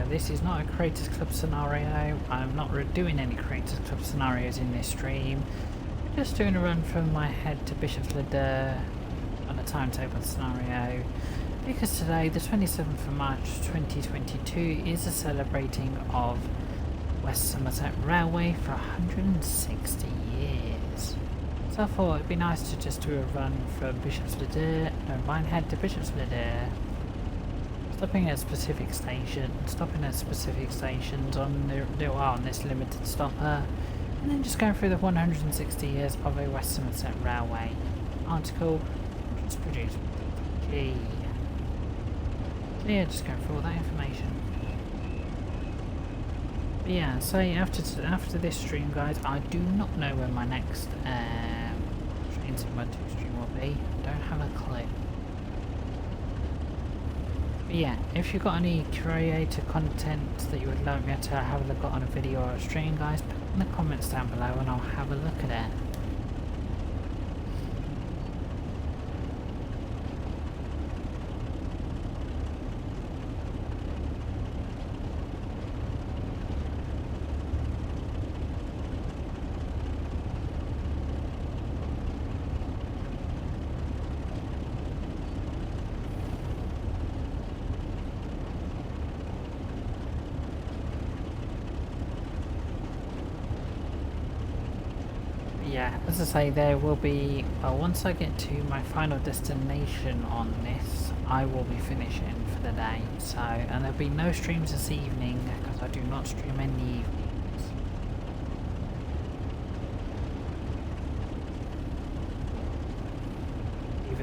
this is not a Creators Club scenario. I'm not doing any Creators Club scenarios in this stream. I'm just doing a run from my head to Bishop's Ladder on a timetable scenario. Because today, the 27th of March 2022, is a celebrating of West Somerset Railway for 160 years. So I thought it'd be nice to just do a run from Bishop's Ladder, Minehead to Bishop's Ladder, stopping at specific stations on this limited stopper, and then just going through the 160 years of a West Somerset Railway article, which was produced by G. So yeah, just going through all that information. But yeah, so after this stream, guys, I do not know when my next Train Sim 2 stream will be. Don't have a clue. But yeah, if you've got any creator content that you would like me to have a look at on a video or a stream, guys, put it in the comments down below and I'll have a look at it. Yeah, as I say, there will be, well, once I get to my final destination on this, I will be finishing for the day. So, and there'll be no streams this evening because I do not stream in the evenings.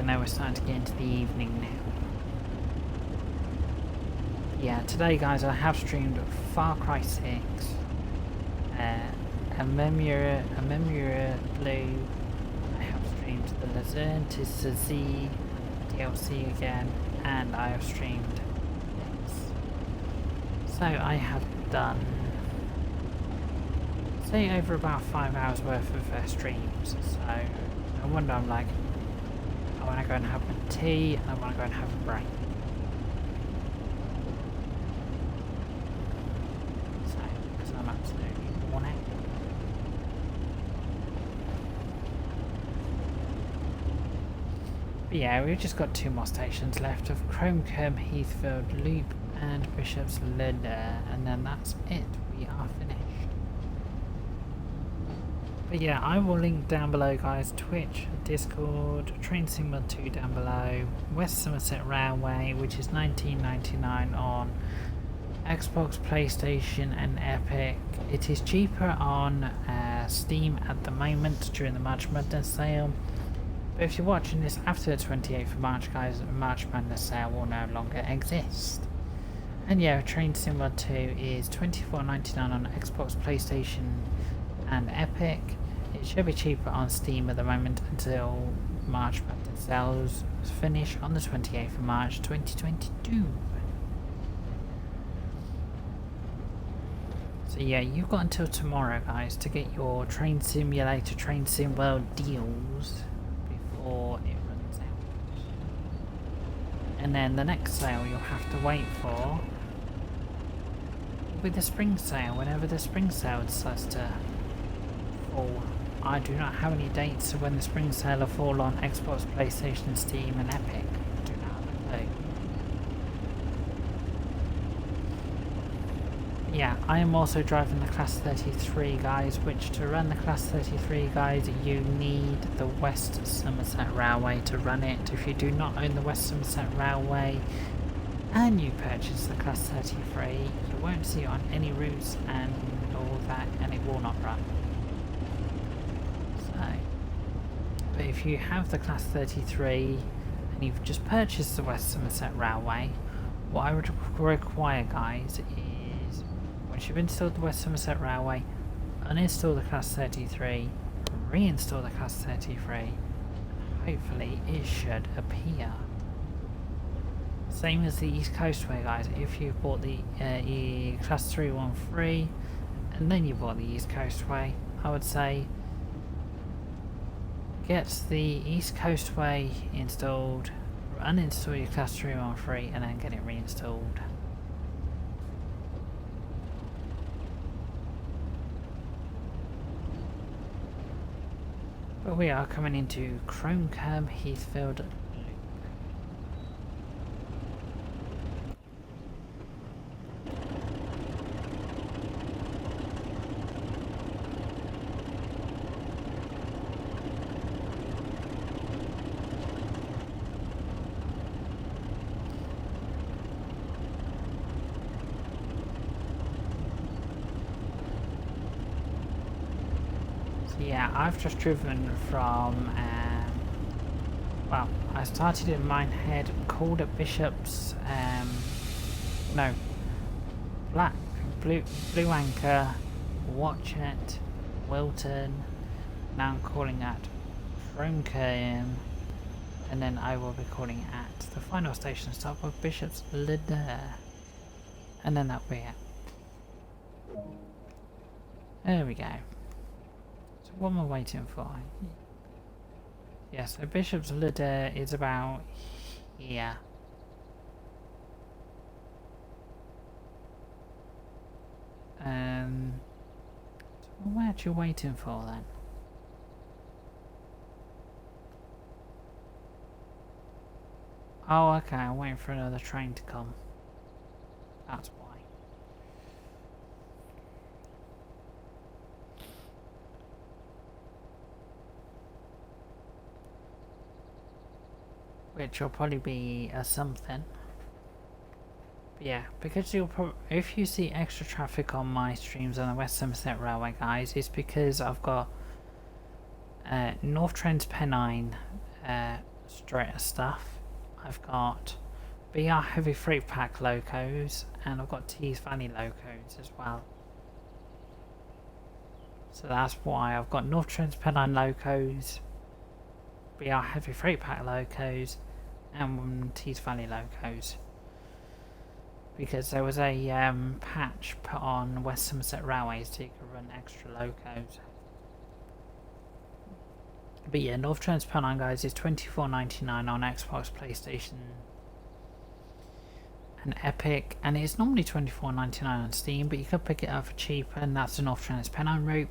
even though we're starting to get into the evening now. Yeah, today guys I have streamed Far Cry 6, a Memura Blue, I have streamed the Luzerne to Z DLC again, and I have streamed this. So I have done, say, over about 5 hours worth of streams, so no wonder I'm like, I want to go and have a tea and I want to go and have a break. So, because I'm absolutely worn out. But yeah, we've just got 2 more stations left of Cromecombe, Heathfield Loop and Bishop's Linder, and then that's it, we are finished. But yeah, I will link down below guys, Twitch, Discord, Train Sim 2 down below, West Somerset Railway, which is $19.99 on Xbox, PlayStation and Epic. It is cheaper on Steam at the moment during the March Madness sale. But if you're watching this after the 28th of March guys, March Madness sale will no longer exist. And yeah, Train Sim 2 is $24.99 on Xbox, PlayStation and Epic. It should be cheaper on Steam at the moment until March Madness sales finish on the 28th of March 2022. So yeah, you've got until tomorrow guys to get your Train Simulator, Train Sim World deals before it runs out. And then the next sale you'll have to wait for will be the spring sale, whenever the spring sale decides to fall. I do not have any dates of when the spring sale will fall on Xbox, PlayStation, Steam and Epic. I do not have a clue. Yeah, I am also driving the Class 33 guys, which to run the Class 33 guys you need the West Somerset Railway to run it. If you do not own the West Somerset Railway and you purchase the Class 33, you won't see it on any routes and all that, and it will not run. But if you have the Class 33 and you've just purchased the West Somerset Railway, what I would require guys is, once you've installed the West Somerset Railway, uninstall the Class 33, reinstall the Class 33, and hopefully it should appear. Same as the East Coast Way guys, if you've bought the Class 313 and then you bought the East Coast Way, I would say get the East Coast Way installed, uninstall your Class 313 and then get it reinstalled. But we are coming into Cromecombe, Heathfield Loop. Yeah, I've just driven from, well, I started in Minehead, called at Bishop's, no, Blue Anchor, Watchet, Wilton, now I'm calling at Cromecombe, and then I will be calling at the final station stop of Bishop's Linder, and then that'll be it. There we go. What am I waiting for? Yeah, so Bishop's Linder is about here. So what are you waiting for then? Oh, okay, I'm waiting for another train to come. That's why. Which will probably be a something. But yeah, because if you see extra traffic on my streams on the West Somerset Railway guys, it's because I've got North Trent Pennine straighter stuff. I've got BR Heavy Freight Pack locos, and I've got Tees Valley locos as well. So that's why I've got North Trans-Pennine locos, BR Heavy Freight Pack locos, and Tees Valley locos. Because there was a patch put on West Somerset Railways so you could run extra locos. But yeah, North Trans-Pennine, guys, is $24.99 on Xbox, PlayStation and Epic, and it's normally $24.99 on Steam, but you could pick it up for cheaper, and that's the North Trans-Pennine route.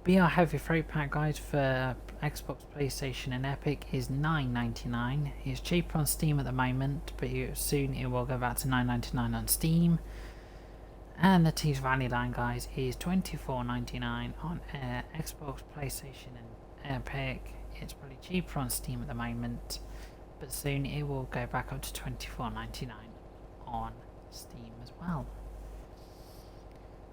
BR Heavy Freight Pack, guys, for Xbox, PlayStation and Epic is $9.99. It's cheaper on Steam at the moment, but soon it will go back to $9.99 on Steam. And the Tees Valley line, guys, is $24.99 on Xbox, PlayStation and Epic. It's probably cheaper on Steam at the moment, but soon it will go back up to $24.99 on Steam as well.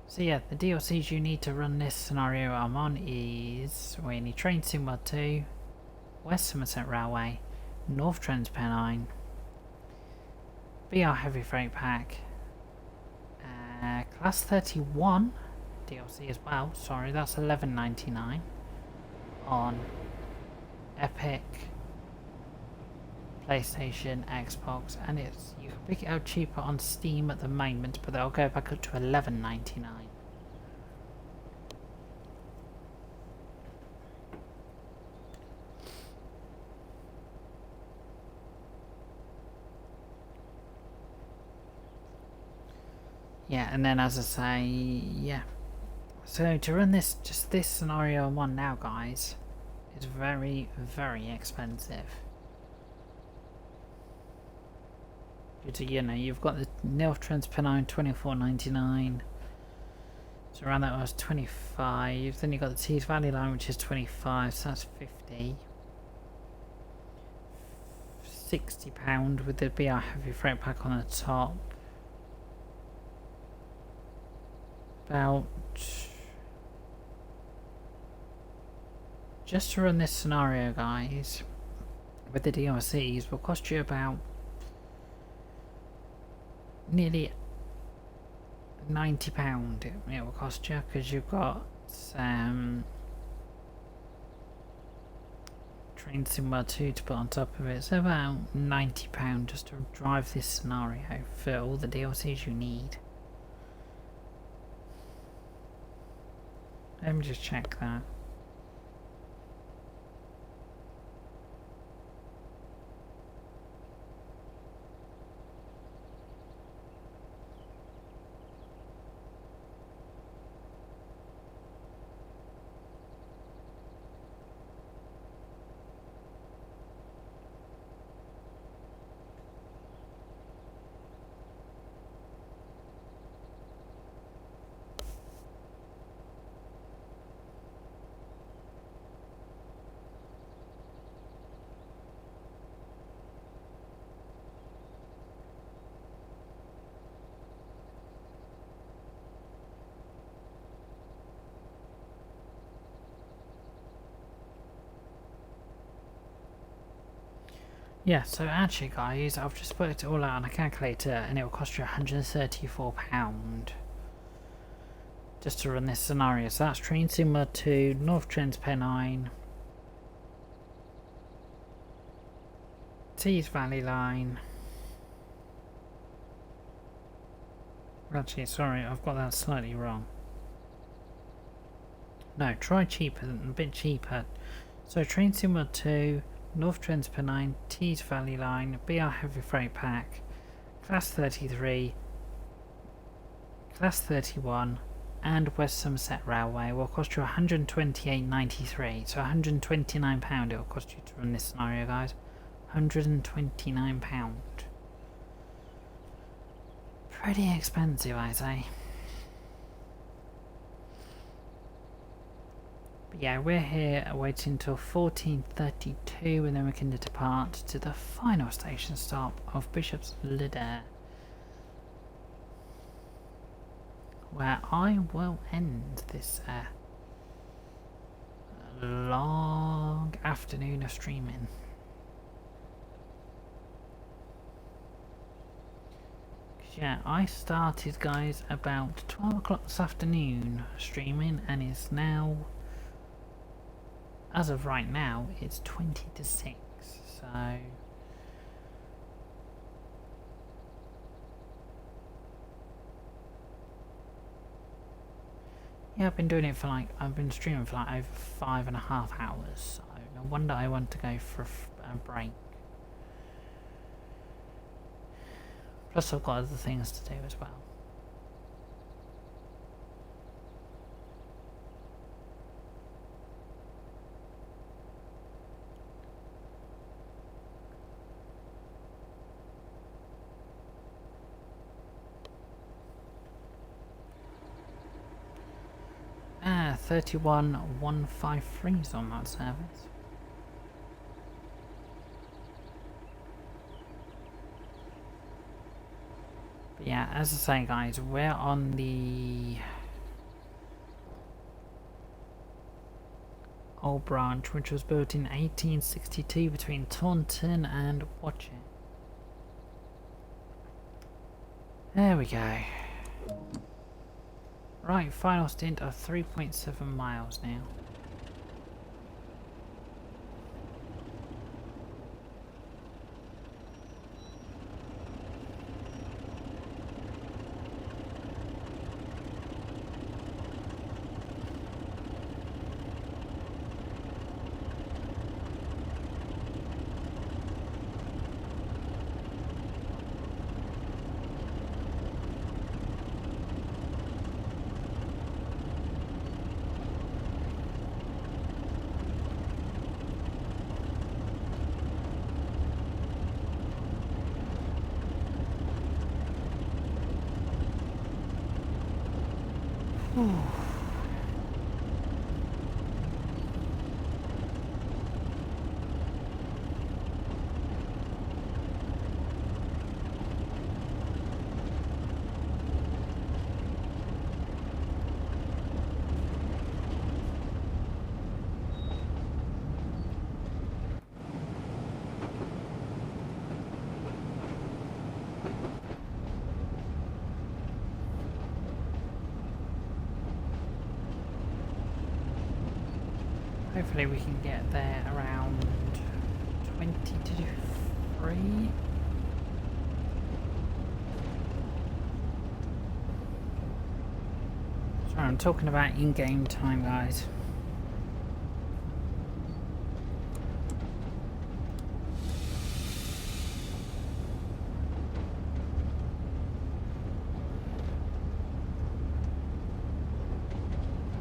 So yeah, the DLCs you need to run this scenario I'm on is we need Train Sim Mod 2, West Somerset Railway, North Trans-Pennine, BR Heavy Freight Pack, Class 31 DLC as well, sorry, that's $11.99 on Epic, PlayStation, Xbox, and you can pick it out cheaper on Steam at the moment, but they'll go back up to $11.99. Yeah, and then as I say, yeah. So to run this scenario I'm on now, guys, is very, very expensive. You know, you've got the North Trans-Pennine $24.99. So around that was 25. Then you've got the Tees Valley line, which is 25, so that's 50. £60 with the BR Heavy Freight Pack on the top. About, just to run this scenario, guys, with the DLCs will cost you about nearly £90 it will cost you, because you've got Train Sim Mod 2 to put on top of it, so about £90 just to drive this scenario for all the DLCs you need. Let me just check that. Yeah, so actually, guys, I've just worked it all out on a calculator, and it will cost you £134 just to run this scenario. So that's Train Sim Mod 2, North Trans-Pennine, Tees Valley line. Actually, sorry, I've got that slightly wrong. No, try cheaper, a bit cheaper. So Train Sim Mod 2, North Trans-Pennine, Tees Valley line, BR Heavy Freight Pack, Class 33, Class 31, and West Somerset Railway will cost you £128.93. So £129 it will cost you to run this scenario, guys. £129. Pretty expensive, I say. Yeah, we're here waiting until 14:32, and then we can depart to the final station stop of Bishop's Liddare, where I will end this long afternoon of streaming. Yeah, I started, guys, about 12 o'clock this afternoon streaming, and it's now, as of right now, it's 20 to 6, so... Yeah, I've been doing it for like, I've been streaming for like over 5.5 hours, so no wonder I want to go for a break. Plus I've got other things to do as well. Ah, 31153 is on that service. But yeah, as I say guys, we're on the old branch, which was built in 1862 between Taunton and Watchet. There we go. Right, final stint of 3.7 miles now. Hopefully we can get there around 20 to 3. Sorry, I'm talking about in-game time, guys.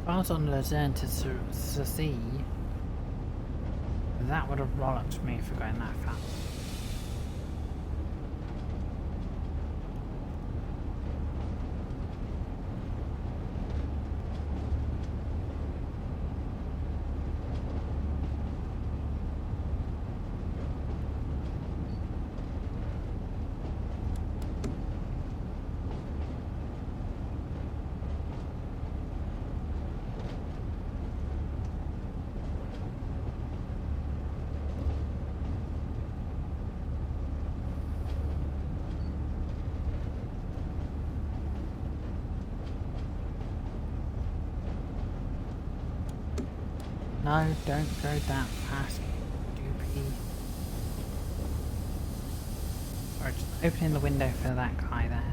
If I was on Luzerne to sea, that would have rollocked me for going that fast. No, don't go that fast, doopy. Sorry, just opening the window for that guy there.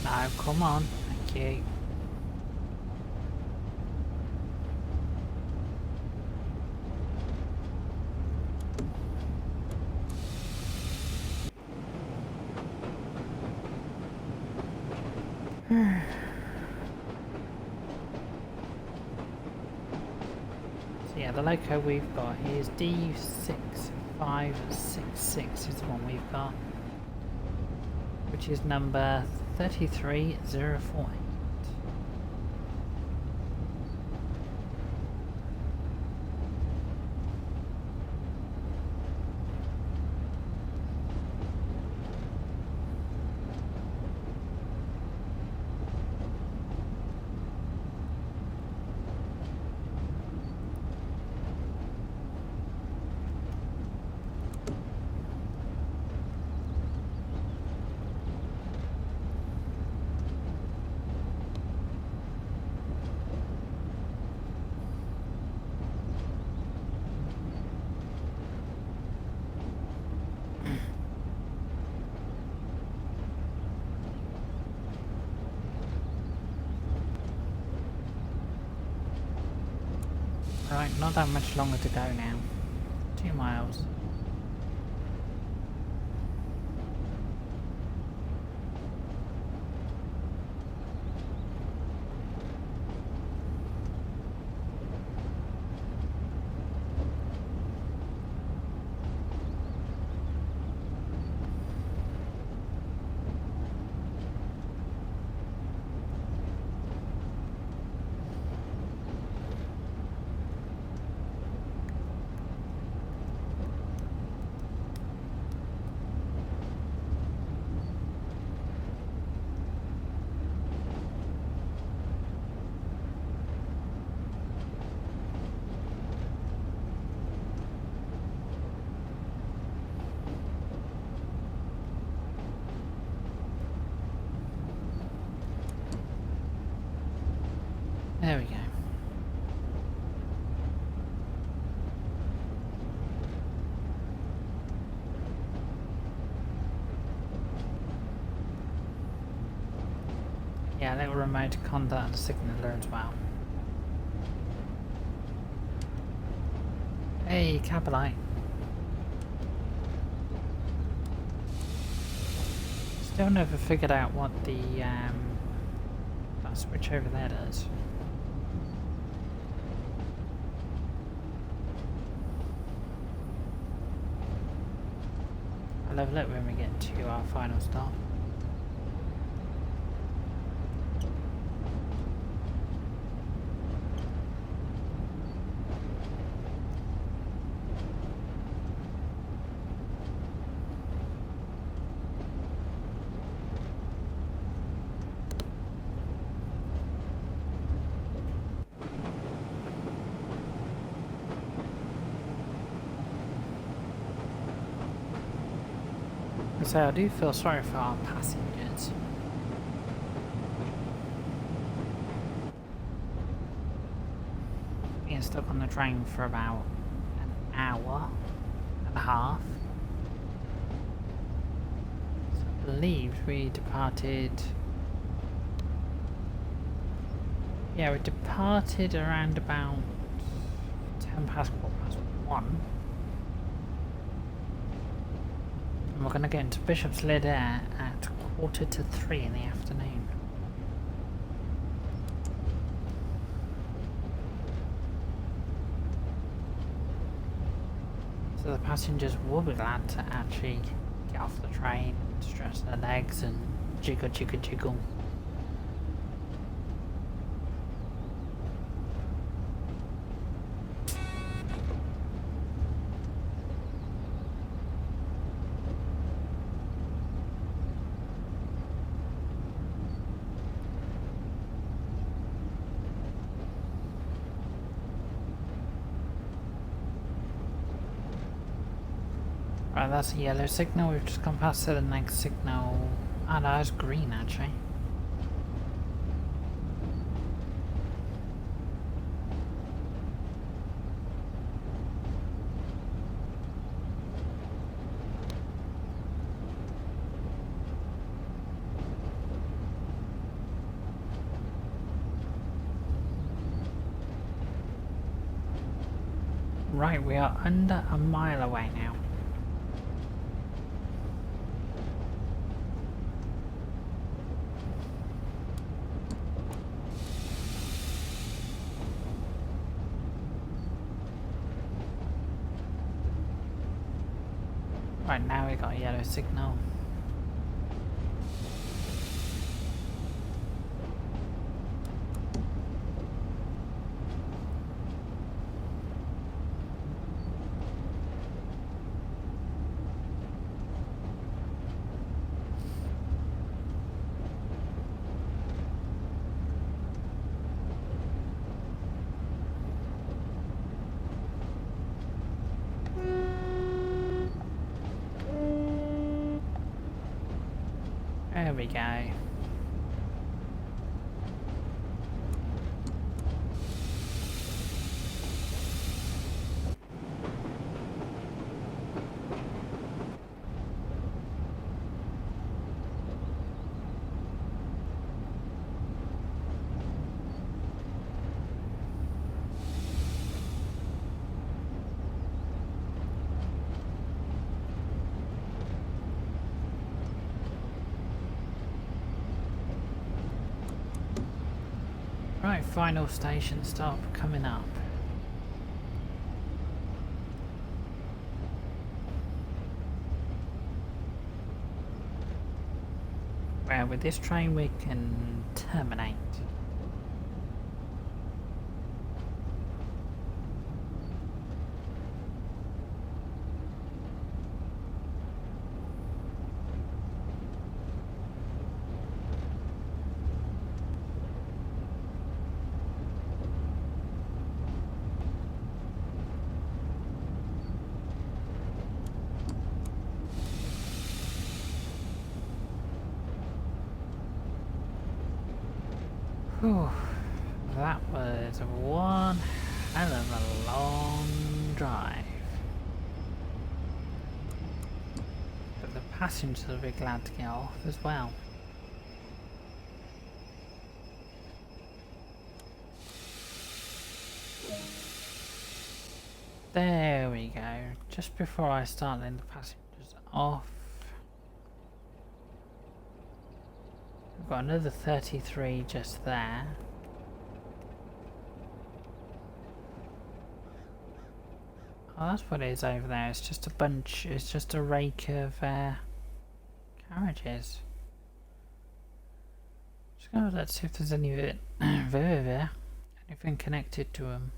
No, come on. Thank you. So yeah, the loco we've got is D65 566 is the one we've got, which is number 33048. Right, not that much longer to go now. 2 miles. There we go. Yeah, little remote contact signaler as well. Hey, Capolite. Still never figured out what the that switch over there does. I'll level it when we get to our final stop. So I do feel sorry for our passengers. Being stuck on the train for about an hour and a half. So I believe we departed... Yeah, we departed around about 1:10 and we're going to get into Bishop's Lid Air at 2:45 in the afternoon. So the passengers will be glad to actually get off the train, stretch their legs and jiggle jiggle jiggle. Right, that's a yellow signal. We've just gone past to the next signal. Ah, no, it's green actually. Right, we are under a mile away now. Right now we got a yellow signal. There we go. Right, final station stop coming up. Where with this train we can terminate. Whew, that was one hell of a long drive. But the passengers will be glad to get off as well. There we go. Just before I start letting the passengers off, we've got another 33 just there. Oh, that's what it is over there. It's just a bunch, it's just a rake of carriages. Just go, let's see if there's any anything connected to them.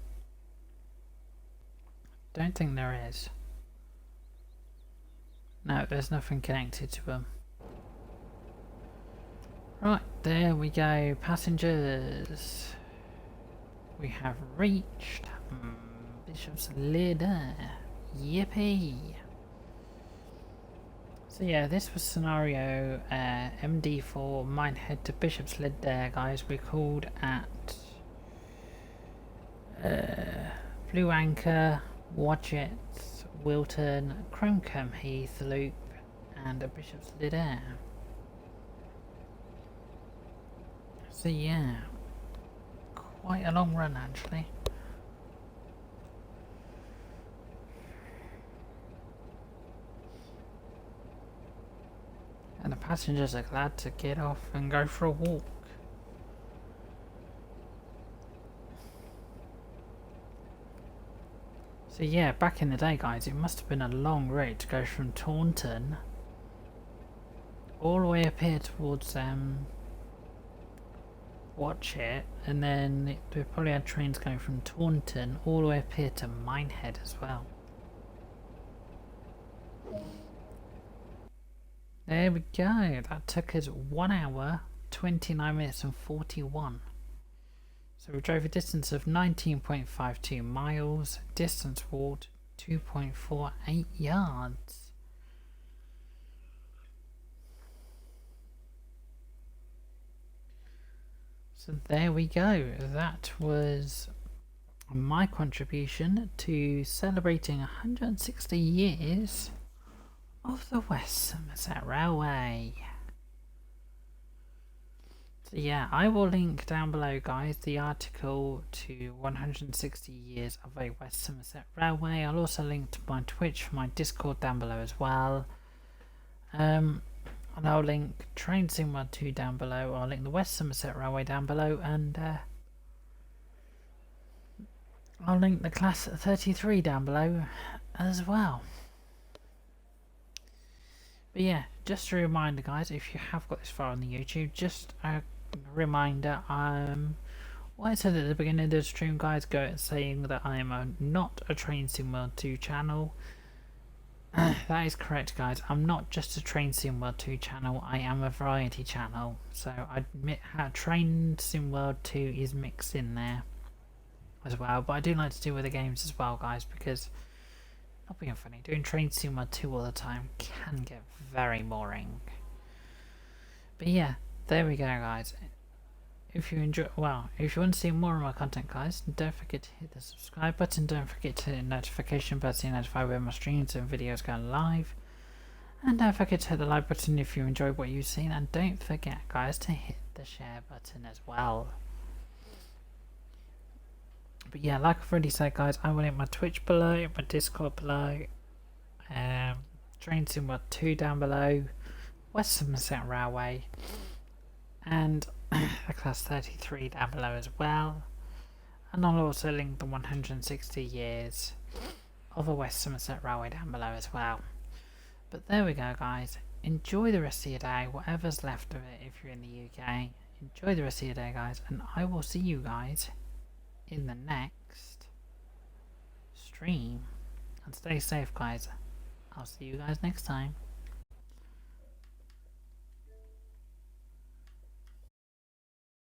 Don't think there is. No, there's nothing connected to them. Right, there we go, passengers. We have reached Bishop's Lid. Yippee! So yeah, this was scenario MD4 Minehead to Bishop's Lid there, guys. We called at Blue Anchor, Watchet, Wilton, Cromecombe Heath Loop, and a Bishop's Lid Air. So yeah, quite a long run actually. And the passengers are glad to get off and go for a walk. So yeah, back in the day guys, it must have been a long route to go from Taunton all the way up here towards Watchet, and then we probably had trains going from Taunton all the way up here to Minehead as well. There we go, that took us 1 hour, 29 minutes and 41. So we drove a distance of 19.52 miles, distance walked 2.48 yards. So there we go, that was my contribution to celebrating 160 years of the West Somerset Railway. So yeah, I will link down below guys the article to 160 years of a West Somerset Railway. I'll also link to my Twitch, my Discord down below as well. And I'll link Train Sim 2 down below. I'll link the West Somerset Railway down below, and I'll link the Class 33 down below as well. But yeah, just a reminder guys, if you have got this far on the YouTube, just a reminder, what I said at the beginning of the stream guys, saying that I am not a Train Sim World 2 channel. That is correct guys, I'm not just a Train Sim World 2 channel, I am a variety channel. So I admit how Train Sim World 2 is mixed in there as well, but I do like to do other games as well guys, because not being funny, doing Train Sim World 2 all the time can get very boring. But yeah, there we go guys. If you enjoy, well, if you want to see more of my content guys, don't forget to hit the subscribe button, don't forget to hit the notification button to notify when my streams and videos go live, and don't forget to hit the like button if you enjoy what you've seen, and don't forget guys to hit the share button as well. But yeah, like I've already said guys, I will link my Twitch below, my Discord below, Train Sim World 2 down below, West Somerset Railway, and the class 33 down below as well, and I'll also link the 160 years of the West Somerset Railway down below as well. But there we go guys, enjoy the rest of your day, whatever's left of it if you're in the UK, enjoy the rest of your day guys, and I will see you guys in the next stream, and stay safe guys, I'll see you guys next time.